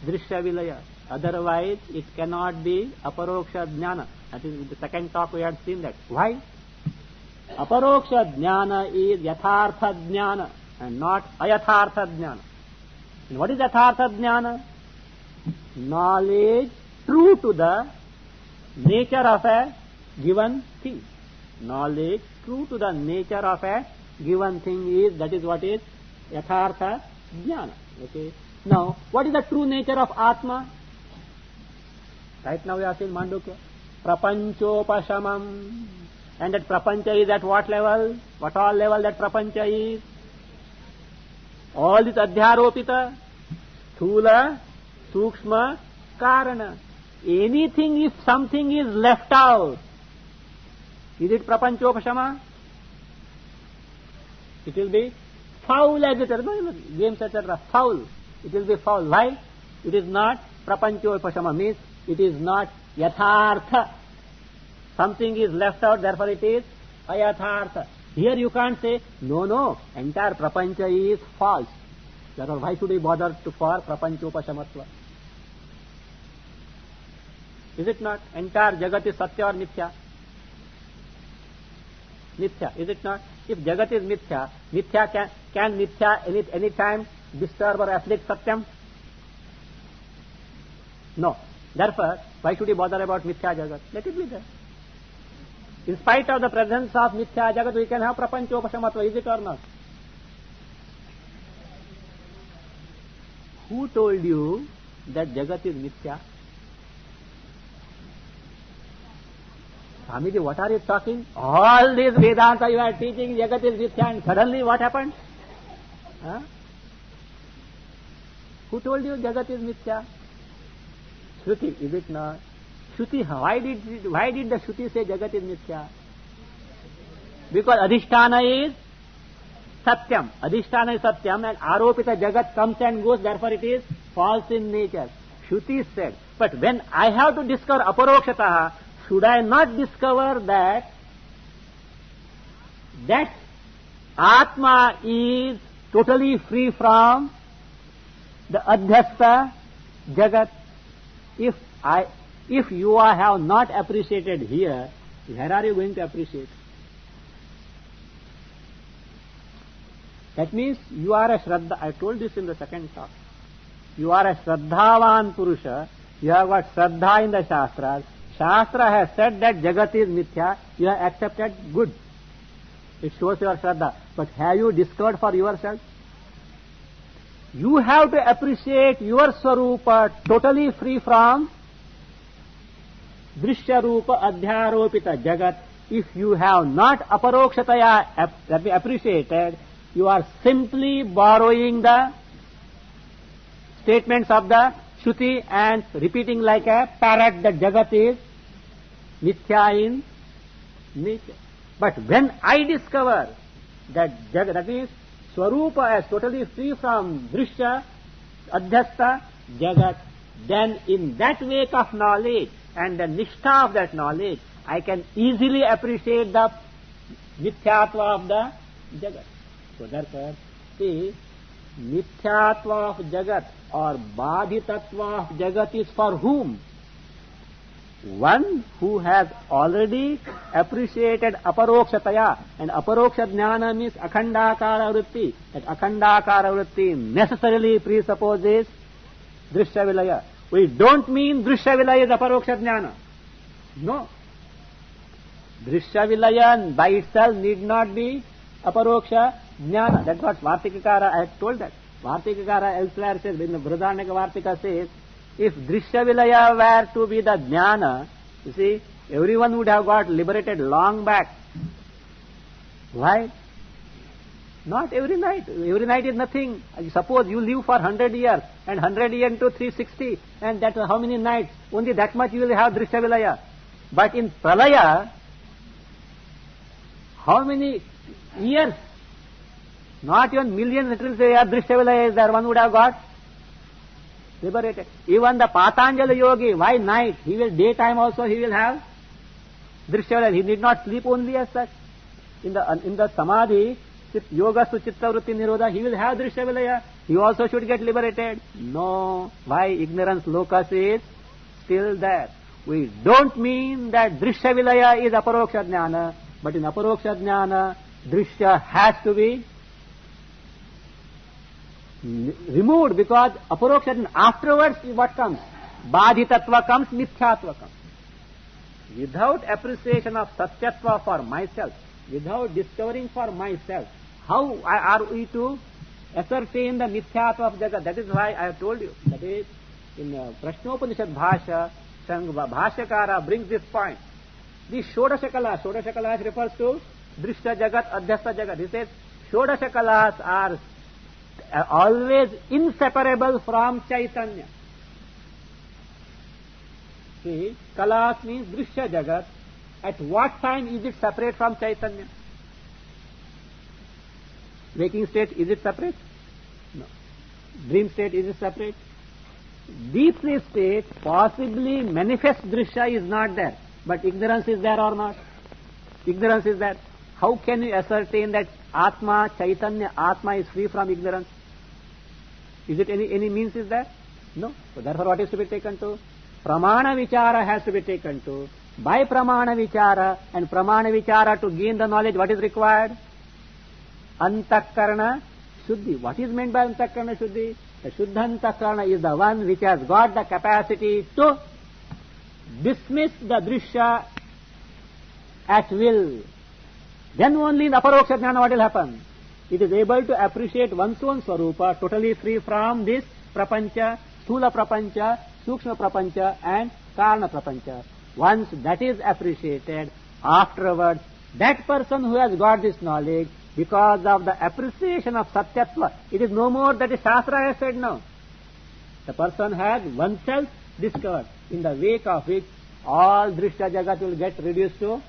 drishya vilaya. Otherwise, it cannot be aparoksha jnana. That is the second talk we had seen that. Why? Aparoksha jnana is yathartha jnana and not ayathartha jnana. And what is yathartha jnana? Knowledge true to the nature of a given thing. Knowledge true to the nature of a given thing is, that is what is yathartha jnana. Okay. Now, what is the true nature of Atma? Right now we are saying Mandukya. Prapanchopashamam. And that prapancha is at what level? What all level that prapancha is? All this adhyaropita, sthula, sukshma, karana. Anything, if something is left out, is it prapanchopashama? It will be foul as it is. Games, etc. Foul. It will be foul. Why? It is not prapanchopashama, means it is not yathartha. Something is left out, therefore it is ayathartha. Here you can't say, no, entire prapancha is false. Therefore, why should we bother for prapanchopashamatva? Is it not? Entire jagat is satya or mithya? Mithya, is it not? If jagat is mithya, can mithya any time disturb or afflict satyam? No. Therefore, why should we bother about mithya jagat? Let it be there. In spite of the presence of mithya jagat, we can have prapanchopashamatva, is it or not? Who told you that jagat is mithya? Swamiji, what are you talking? All this Vedanta you are teaching, jagat is mithya, and suddenly what happened? Huh? Who told you jagat is mithya? Shruti, is it not? Shruti, why did the Shruti say jagat is mithya? Because adhisthana is satyam. Adhisthana is satyam, and aropita jagat comes and goes, therefore it is false in nature. Shruti said. But when I have to discover aparokshataha, should I not discover that Atma is totally free from the adhyastha jagat? If If you have not appreciated here, where are you going to appreciate? That means you are a Shraddha. I told this in the second talk. You are a Shraddhavan Purusha. You have got Shraddha in the Shastras. Shastra has said that Jagat is Mithya. You have accepted, good. It shows your Shraddha. But have you discovered for yourself? You have to appreciate your Swarupa totally free from Drishya Rupa Adhyaropita Jagat. If you have not aparokshataya appreciated, you are simply borrowing the statements of the Shruti and repeating like a parrot that Jagat is Mithya in nature. But when I discover that Jagat, that is Swarupa as totally free from Drishya, Adhyasta, Jagat, then in that wake of knowledge and the nishtha of that knowledge, I can easily appreciate the Mithyatva of the Jagat. So therefore, see, Mithyatva of Jagat or Badhitatva of Jagat is for whom? One who has already appreciated aparokshataya, and aparoksha jnana means akhandakara vritti. That akhandakara vritti necessarily presupposes drishya vilaya. We don't mean drishya vilaya is aparoksha jnana. No. Drishya vilaya by itself need not be aparoksha jnana. That's what Vartikakara, I have told that. Vartikakara elsewhere says, in the Brihadaranyaka Vartika says, if Drishya Vilaya were to be the jnana, you see, everyone would have got liberated long back. Why? Not every night. Every night is nothing. Suppose you live for 100 years, and 100 years into 360, and that's how many nights? Only that much you will have Drishya Vilaya. But in Pralaya, how many years? Not even millions, literally say, Drishya Vilaya is there, one would have got liberated. Even the Patanjali yogi, why night? He will, daytime also he will have Drishya Vilaya. He need not sleep only as such. In the Samadhi, Yoga Suchitta Vritti Nirodha, he will have Drishya Vilaya. He also should get liberated. No. Why? Ignorance locus is still there. We don't mean that Drishya Vilaya is Aparoksha Jnana, but in Aparoksha Jnana, Drishya has to be removed, because aparoksha, afterwards what comes? Badhitattva comes, mithyatva comes. Without appreciation of satyatva for myself, without discovering for myself, how are we to ascertain the mithyatva of Jagat? That is why I have told you. That is, in Prashnopanishad Bhasha, Bhashyakara brings this point. The Shodashakalas refers to Drishya Jagat, Adhyasta Jagat. He says, Shodashakalas are always inseparable from Chaitanya. See, Kalas means Drishya Jagat. At what time is it separate from Chaitanya? Waking state, is it separate? No. Dream state, is it separate? Deep sleep state, possibly manifest Drishya is not there, but ignorance is there or not? Ignorance is there. How can you ascertain that Atma, Chaitanya, Atma is free from ignorance? Is it any means is there? No. So therefore what is to be taken to? Pramana Vichara has to be taken to. By Pramana Vichara and Pramana Vichara to gain the knowledge, what is required? Antakarana Shuddhi. What is meant by Antakarana Shuddhi? The Shuddha Antakarana is the one which has got the capacity to dismiss the Drishya at will. Then only in Aparoksha Jnana what will happen? It is able to appreciate one's own Swarupa totally free from this Prapancha, Sthula Prapancha, Sukshma Prapancha and Karana Prapancha. Once that is appreciated, afterwards, that person who has got this knowledge, because of the appreciation of Satyatva, it is no more that the Shastra has said now. The person has oneself discovered, in the wake of which all Drishya Jagat will get reduced to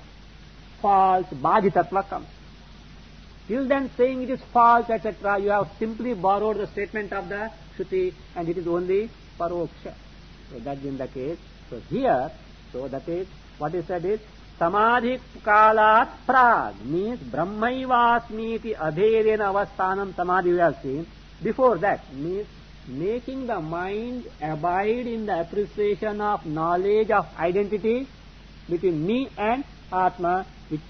false, Badhitattva comes. Till then saying it is false, etc., you have simply borrowed the statement of the Shruti and it is only Paroksha. So that is the case. So here, so that is, what is said is, Samadhi Kalat Prag means Brahmaivasmiti Abhedena Avasthanam Samadhi we have seen. Before that means making the mind abide in the appreciation of knowledge of identity between me and Atma, which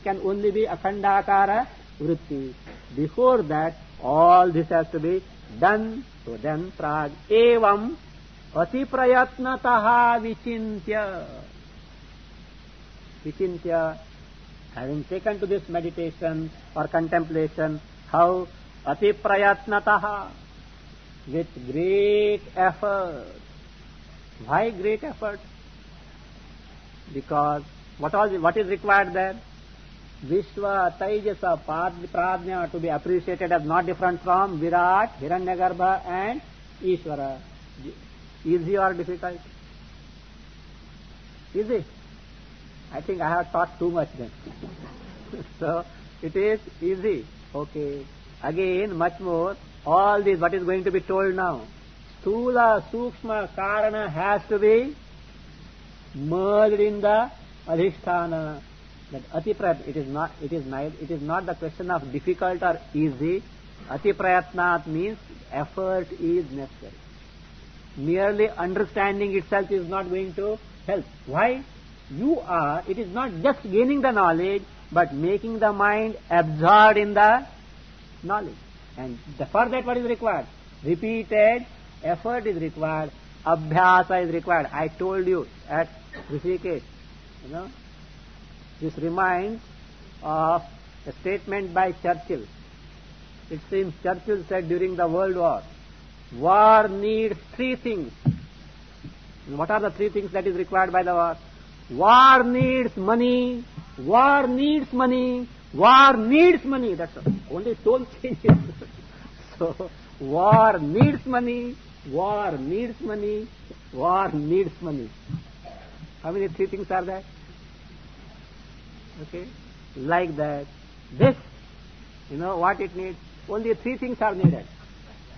can only be akhandakara vritti. Before that, all this has to be done. So then, prag evam ati prayatnataha vichintya, having taken to this meditation or contemplation, how ati prayatnataha, with great effort. Why great effort? Because what is required there? Vishwa, Taijasa, Pradnya to be appreciated as not different from Virat, Hiranyagarbha and Ishvara. Easy or difficult? Easy. I think I have taught too much then. So, it is easy. Okay. Again, much more. All this, what is going to be told now? Sthula, Sukshma, Karana has to be merged in the Adhisthana. That ati prayatna, it is not the question of difficult or easy. Ati prayatnat means effort is necessary. Merely understanding itself is not going to help. Why? It is not just gaining the knowledge, but making the mind absorbed in the knowledge. And for that what is required? Repeated effort is required. Abhyasa is required. I told you at Rishikesh, this reminds of a statement by Churchill. It seems Churchill said during the World War needs three things. What are the three things that is required by the war? War needs money, war needs money, war needs money. That's all. Only tone changes. So, war needs money, war needs money, war needs money. How many three things are there? Okay, like that. This, what it needs? Only three things are needed.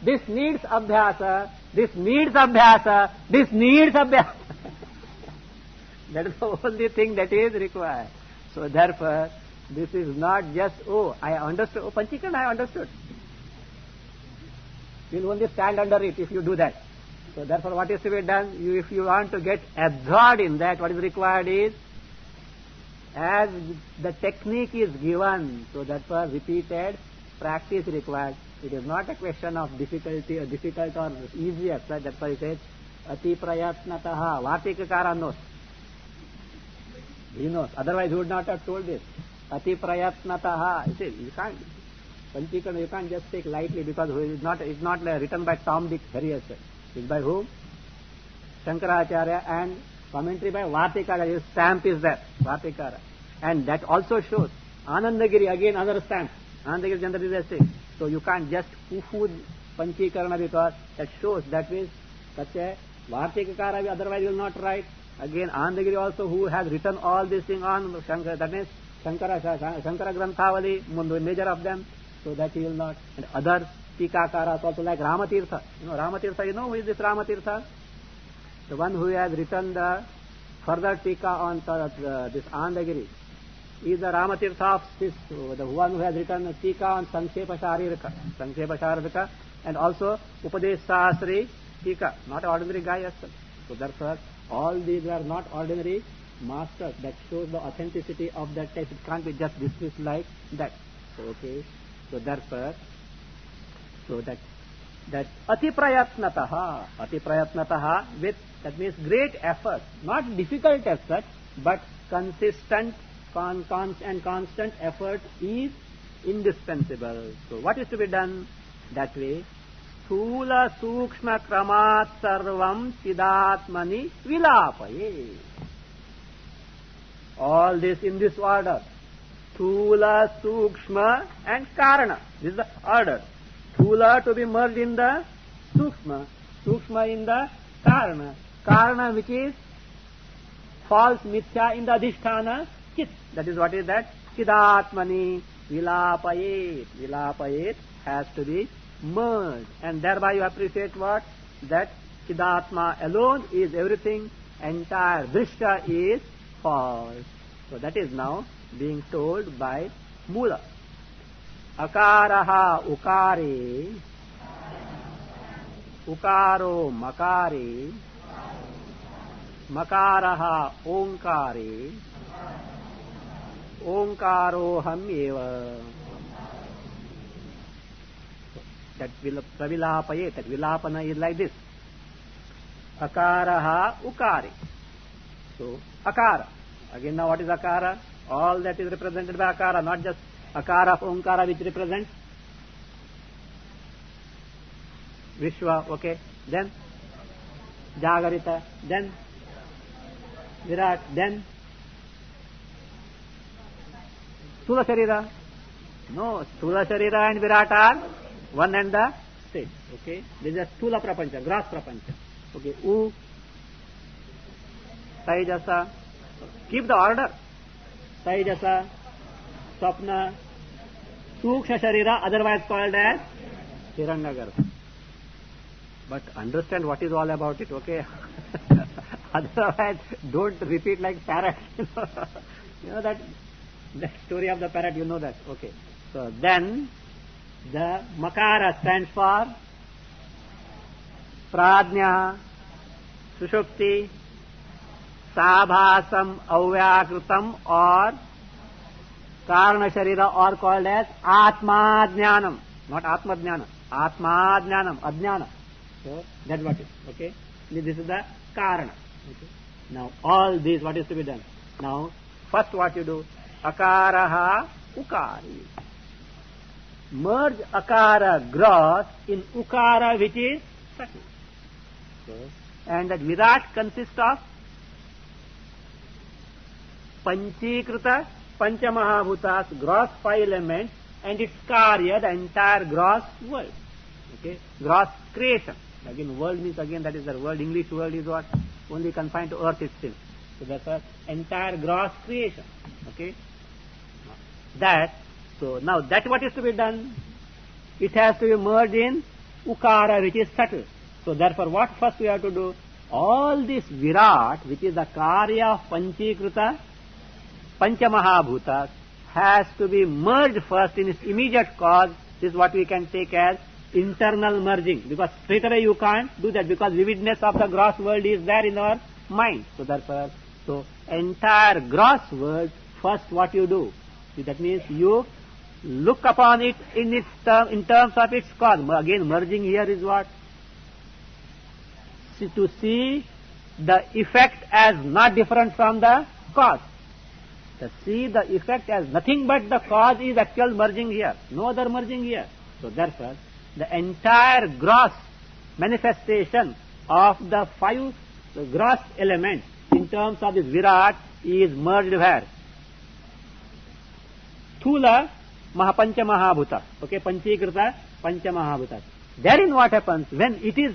This needs abhyasa, this needs abhyasa, this needs abhyasa. That is the only thing that is required. So therefore, this is not just, I understood, Panchikran I understood. You will only stand under it if you do that. So therefore, what is to be done? If you want to get absorbed in that, what is required is, as the technique is given, so therefore repeated practice required. It is not a question of difficult or easy as such. That's why it says, ati prayatnataha. Vartikakara knows. He knows. Otherwise he would not have told this. Ati prayatnataha. You see, you can't, Panchikran you can't just take lightly because it's not written by Tom, Dick, Harry. It's by whom? Shankaracharya, and commentary by Vartikara. His stamp is there, Vartikara. And that also shows. Anandagiri, again another stamp. Anandagiri generally is a thing. So you can't just poo-poo Panchikarana because that shows that means such a Vartikakara otherwise will not write. Again Anandagiri also, who has written all these things on Shankara, that means Shankara Granthavali, major of them, so that he will not. And other Tikakaras also like Ramatirtha. Ramatirtha, who is this Ramatirtha? The one who has written the further Tika on this Anandagiri. Is the Ramatirtha of the one who has written a Tika on Sankshepa Sharirika, and also Upadesh Sahasri Tika, not ordinary guy as such. So therefore, all these are not ordinary masters. That shows the authenticity of that text. It can't be just dismissed like that. So, okay. So therefore, that ati prayatnataha with, that means great effort, not difficult as such, but consistent and constant effort is indispensable. So what is to be done? That way, Sthula Sukshma Kramat Sarvam Chidatmani Vilapaye. All this in this order. Sthula, Sukshma and Karana. This is the order. Sthula to be merged in the Sukshma, Sukshma in the Karana, Karana which is false mithya in the Adhisthana Chit. That is what is that? Chidatmani Vilapayet. Vilapayet has to be merged. And thereby you appreciate what? That Chidatma alone is everything, entire Drishta is false. So that is now being told by Mula. Akaraha ukare ukaro makare, makaraha onkare, onkaro eva. That will pravilapaye, that vilapana is like this. Akaraha ukare. So, akara. Again now what is akara? All that is represented by akara, not just akara of onkara which represents Vishwa, okay. Then Jagarita, then Virat, then Sthula Sharira. No, Sthula Sharira and Virat are one and the same. Okay. This is Sthula Prapancha, gross Prapancha. Okay. U, Taijasa. Keep the order. Taijasa, Swapna, Suksha Sharira, otherwise called as Hiranyagarbha. But understand what is all about it, okay? Otherwise, don't repeat like parrot. You know that story of the parrot, you know that. Okay. So then, the Makara stands for Pradnya, Sushupti, Sabhasam, Avyakrutam or Karana Sharira or called as Atma Jnanam. Not Atma Jnana. Atma Jnanam, Ajnana. So, that's what it is. Okay. This is the Karana. Okay. Now, all these, what is to be done? Now, first what you do? Akaraha Ukari. Merge Akara gross in Ukara which is subtle. So, and that Virat consists of Panchikrita Panchamahabhutas, gross 5 elements, and its Karya, the entire gross world. Okay. Gross creation. Again, world means again that is the world. English world is what? Only confined to earth itself. So that's the entire gross creation. Okay. That, so now that what is to be done? It has to be merged in Ukara which is subtle. So therefore what first we have to do? All this Virat which is the Karya of Panchikrita Panchamahabhutas has to be merged first in its immediate cause. This is what we can take as internal merging, because straight away you can't do that because vividness of the gross world is there in our mind. So therefore, so entire gross world, first what you do? That means you look upon it in its in terms of its cause. Again, merging here is what? To see the effect as not different from the cause. To see the effect as nothing but the cause is actual merging here. No other merging here. So therefore, the entire gross manifestation of the 5 gross elements in terms of this Virat is merged where? Sthula Mahapancha Mahabhuta. Okay, Panchikrita Pancha Mahabhuta. Therein what happens? When it is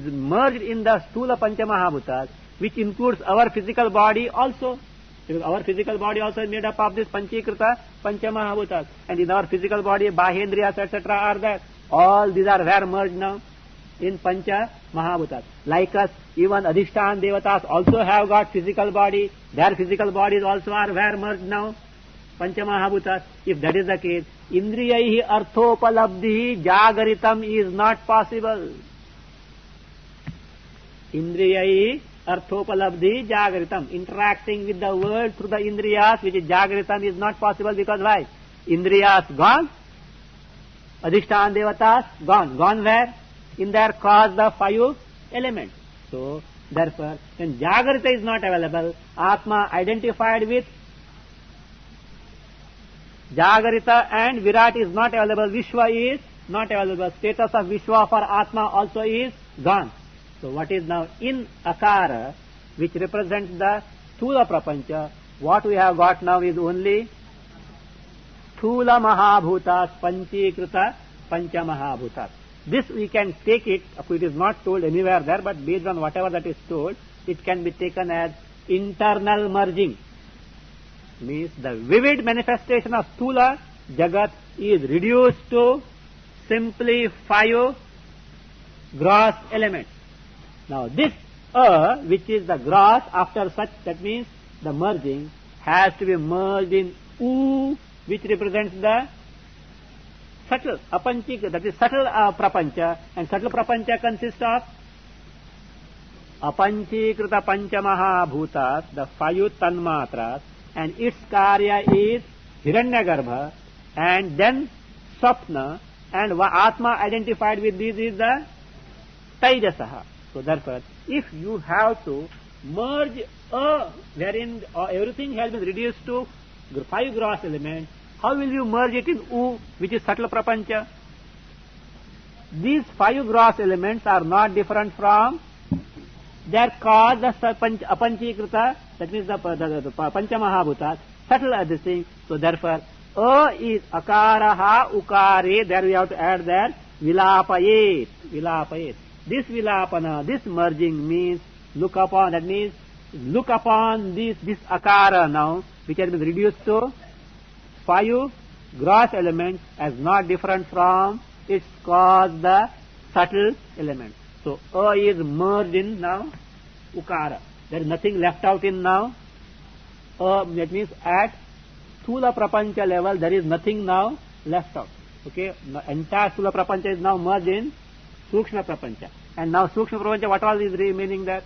merged in the Sthula Pancha Mahabhutas, which includes our physical body also, because our physical body also is made up of this Panchikrita Pancha Mahabhutas. And in our physical body, Bahendriyas, etc. are there. All these are where merged now? In Pancha Mahabhutas. Like us, even Adhishtan Devatas also have got physical body. Their physical bodies also are where merged now? Pancha Mahabhutas. If that is the case, Indriyaihi Arthopalabdhi Jagaritam is not possible. Indriyaihi Arthopalabdhi Jagaritam. Interacting with the world through the Indriyas, which is Jagaritam, is not possible because why? Indriyas gone. Adhishtan Devatas gone. Gone where? In their cause the 5 elements. So, therefore, when Jagrita is not available, Atma identified with Jagrita and Virat is not available, Vishwa is not available. Status of Vishwa for Atma also is gone. So, what is now in Akara, which represents the Sthula Prapancha, what we have got now is only Sthula Mahabhutas, Panchikrita, Pancha Mahabhutas. This we can take it, it is not told anywhere there, but based on whatever that is told, it can be taken as internal merging. Means the vivid manifestation of Sthula Jagat is reduced to simply 5 gross elements. Now this which is the gross, after such, that means the merging has to be merged in U, which represents the subtle apanchika, that is subtle prapancha, and subtle prapancha consists of apanchikrita panchamaha bhutas, the 5 tanmatras, and its karya is Hiranyagarbha, and then Swapna, and Atma identified with these is the Taijasaha. So therefore, if you have to merge wherein everything has been reduced to 5 gross elements, how will you merge it in U, which is subtle prapancha? These 5 gross elements are not different from their cause, the apanchikrita, that means the panchamahabhutas, subtle are this thing. So therefore, is akaraha ukare, there we have to add that vilapayet, vilapayet. This vilapana, this merging means look upon, that means look upon this akara now, which has been reduced to 5 gross elements as not different from its cause, the subtle elements. So is merged in now ukara. There is nothing left out in now. That means at Sthula Prapancha level there is nothing now left out. Okay, the entire Sthula Prapancha is now merged in Sukshma Prapancha. And now Sukshma Prapancha, what all is remaining there?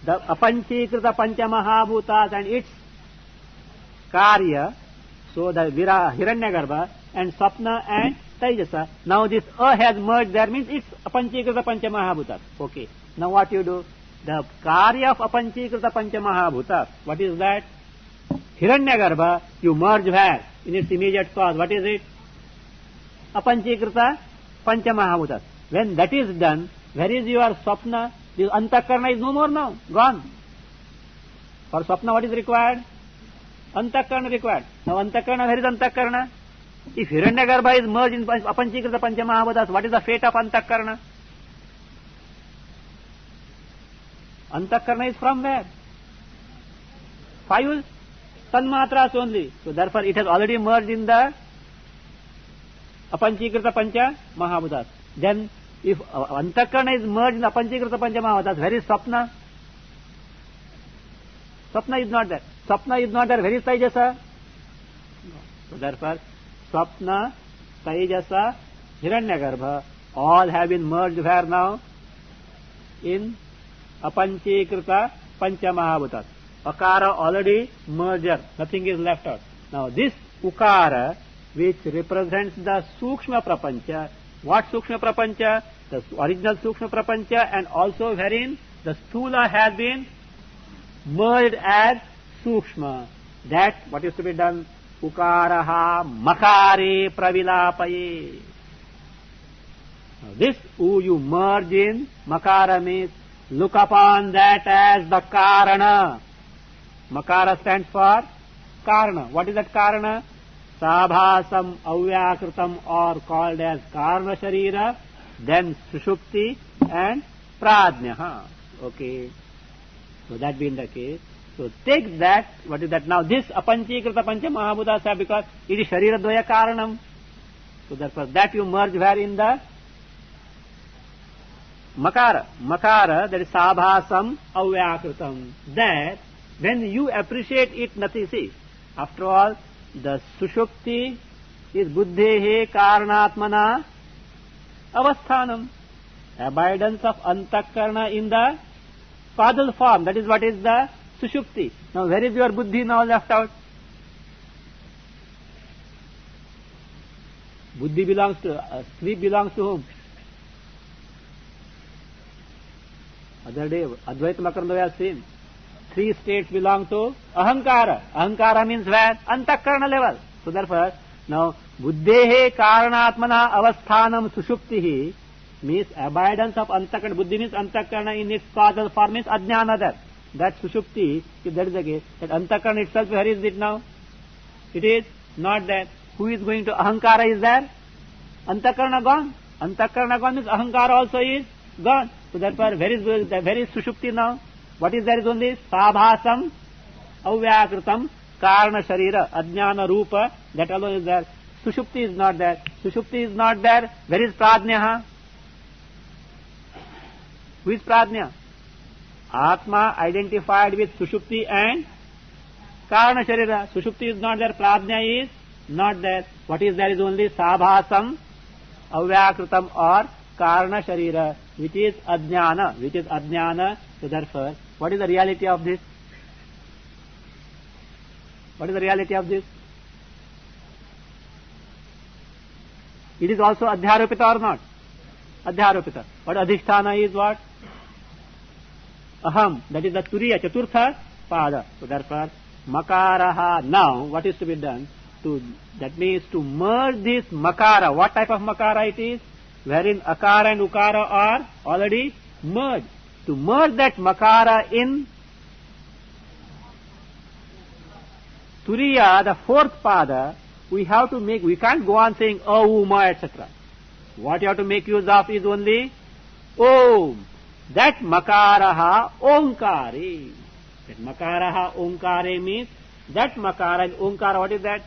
The Apanchikrita Panchamahabhutas and its Karya, so the Hiranyagarbha and Swapna and Taijasa. Now this has merged there, means it's Apanchikrita Panchamahabhutas. Okay, now what you do? The Karya of Apanchikrita Panchamahabhutas, what is that? Hiranyagarbha, you merge where? In its immediate cause. What is it? Apanchikrita Panchamahabhutas. When that is done, where is your Swapna? The Antakarna is no more now, gone. For Swapna what is required? Antakarna required. Now Antakarna, where is Antakarna? If Hiranyagarbha is merged in Apanchikrita Panchamahabhutas, what is the fate of Antakarna? Antakarna is from where? 5 tanmatras only. So therefore it has already merged in the Apanchikrita Pancha Mahabhutas. Then if Antakarna is merged in Apanchikrita Pancha Mahabhutas, where is Swapna? Swapna is not there. Swapna is not there. Where is Taijasa? So therefore Swapna, Taijasa, Hiranyagarbha, all have been merged where now? In Apanchikrita Pancha Mahabhutas. Akara already merger, nothing is left out. Now this Ukara, which represents the Sukshma Prapancha, what Sukshma Prapancha? The original Sukshma Prapancha, and also wherein the Sthula has been merged as Sukshma. That, what is to be done? Ukaraha Makare Pravilapaye. Now this U you merge in Makara means look upon that as the Karana. Makara stands for Karana. What is that Karana? Sabhasam Avyakritam, or called as Karana Sharira, then Sushupti and Pradnya. Okay. So that being the case. So take that, what is that? Now this Apanchikrita Pancha Mahabhutas, because it is Sharira Dvaya Karanam. So therefore that you merge where in the Makara. Makara, that is Sabhasam Avyakritam. That when you appreciate it, nothing, see, after all, the Sushupti is Buddhehe Karanatmana Avasthanam. Abidance of Antakarna in the causal form, that is what is the Sushupti. Now where is your Buddhi now left out? Buddhi belongs to, sleep belongs to whom? Other day, Advaita Makarandava has seen. 3 states belong to Ahankara. Ahankara means where? Antakarna level. So therefore, now, Buddhehe Karanatmana Avasthanam Sushuptihi means abidance of Antakarna. Buddhi means Antakarna in its causal form means Ajnana there. That Sushupti, if that is the case, that Antakarna itself, where is it now? It is not there. Who is going to Ahankara is there? Antakarna gone. Antakarna gone means Ahankara also is gone. So therefore, where is Sushupti now? What is there is only Sabhasam Avyakritam Karana Sharira Ajnana Rupa, that alone is there. Sushupti is not there. Sushupti is not there. Where is Pradnya? Who is Pradnya? Atma identified with Sushupti and Karana Sharira. Sushupti is not there. Pradnya is not there. What is there is only sabhasam, avyakritam or karna sharira, which is ajnana. So therefore, what is the reality of this? What is the reality of this? It is also adhyaropita or not? Adhyaropita. But adhisthana is what? Aham. That is the turiya, chaturtha pada. So therefore, makaraha. Now, what is to be done? That means to merge this makara. What type of makara it is? Wherein akara and ukara are already merged. To merge that makara in turiya, the fourth pada, we can't go on saying uma, etc. What you have to make use of is only om. That makaraha omkare. That makaraha omkare means that makara and omkara. What is that?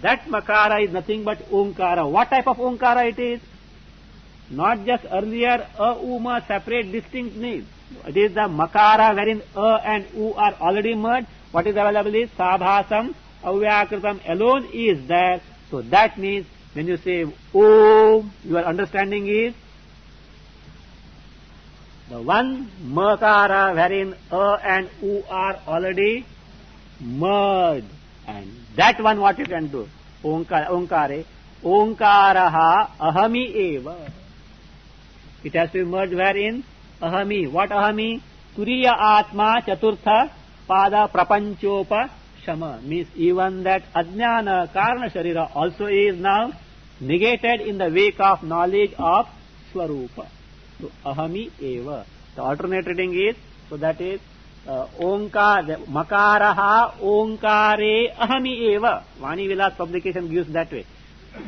That makara is nothing but omkara. What type of omkara it is? Not just earlier uma separate distinct names. It is the makara wherein and u are already merged. What is available is sabhasam, avyakritam alone is there. So that means when you say om, your understanding is the one makara wherein and u are already merged. And that one what you can do? Onkare. Onkaraha ahami eva. It has to be merged wherein? Ahami. What ahami? Turiya atma chaturtha pada prapanchopa shama. Means even that ajnana karna sharira also is now negated in the wake of knowledge of swarupa. So ahami eva. The alternate reading is, so that is onkar, makaraha onkare ahami eva. Vani Vilas publication gives that way.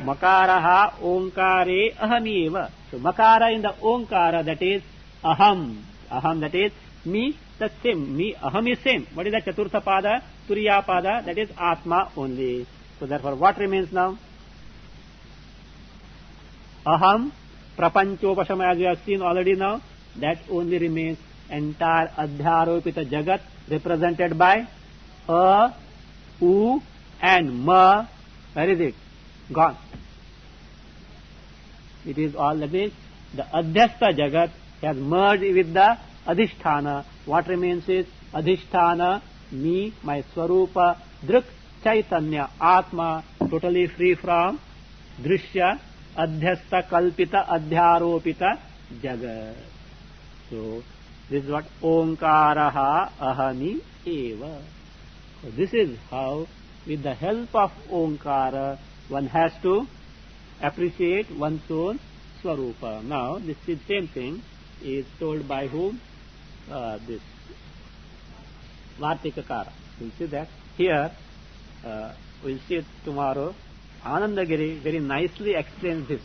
Makaraha onkare ahami eva. So makara in the onkara, that is aham. Aham, that is me, the same. Me, aham is same. What is the chaturtha pada? Turiya pada, that is atma only. So therefore what remains now? Aham, prapanchopashama, as you have seen already now, that only remains. Entire adhyaropita jagat represented by a, u and ma. Where is it? Gone. It is all, that means the adhyastha jagat has merged with the adhisthana. What remains is adhisthana, me, my swarupa, drik, chaitanya, atma, totally free from drishya, adhyastha, kalpita, adhyaropita jagat. So this is what onkaraha ahami eva. So this is how, with the help of onkara, one has to appreciate one's own swarupa. Now, this is same thing is told by whom? This Vartikakara. We'll see that. Here, we'll see it tomorrow. Anandagiri very nicely explains this.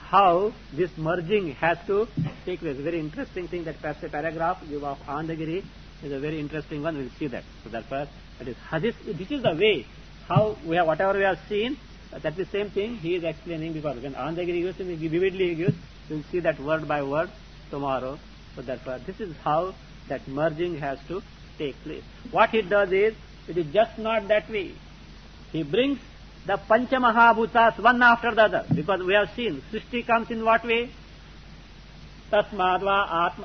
How this merging has to take place. Very interesting thing, that paragraph of Anandagiri is a very interesting one. We'll see that. So therefore, this is the way how we have, whatever we have seen, that's the same thing he is explaining, because when Anandagiri gives, he vividly gives. We'll see that word by word tomorrow. So therefore, this is how that merging has to take place. What he does is, it is just not that way. He brings the Pancha Mahabhutas one after the other, because we have seen Srishti comes in what way? Tasmadva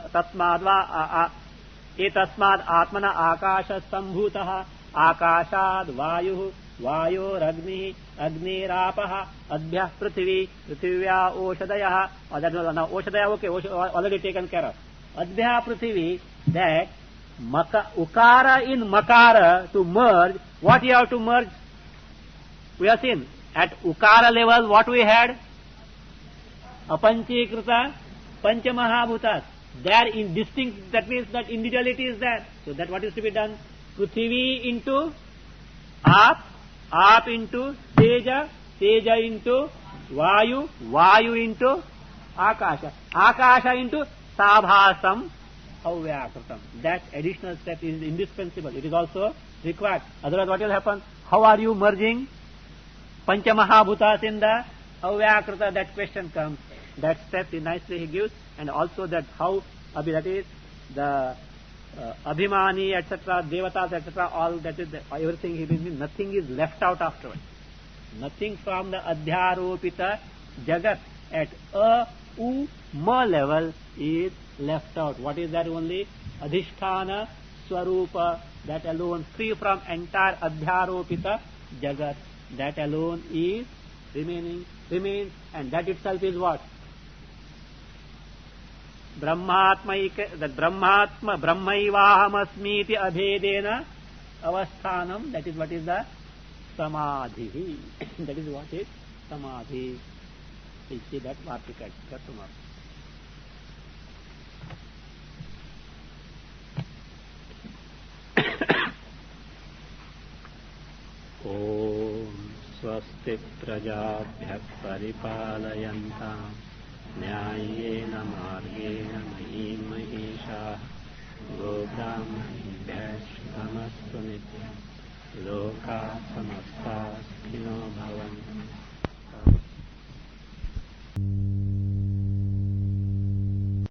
etasmad atmana akasha sambhutaha akashad vayuh vayor agni agnirapaha adhyah prithvi prithivya oshadayah. Now oshadaya, okay, already taken care of. Adhyah prithvi, that ukara in makara to merge. What you have to merge? We have seen at ukara level what we had? Apanchikrita pancha mahabhutas. There in distinct, that means that individuality is there. So that what is to be done? Prithvi into Aap into Teja, Teja into Vayu, Vayu into Akasha, Akasha into Sabhasam Avyakritam. That additional step is indispensable. It is also required. Otherwise what will happen? How are you merging Pancha Mahabhutas in the Avyakrita? That question comes. That step nicely he gives, and also that how, that is the Abhimani, etc., Devatas, etc., all that is, everything he brings, nothing is left out afterwards. Nothing from the adhyaropita jagat at a, u, ma level is left out. What is that only? Adhisthana Swarupa, that alone, free from entire adhyaropita jagat. That alone is remains, and that itself is what? Brahmatmaika, that Brahmaivahamasmiti abhedena avasthanam, that is what is the samadhi. That is what is samadhi. We'll see that Vartika tomorrow. Om Swasti Prajabhya Paripalayantam Nyayena Margena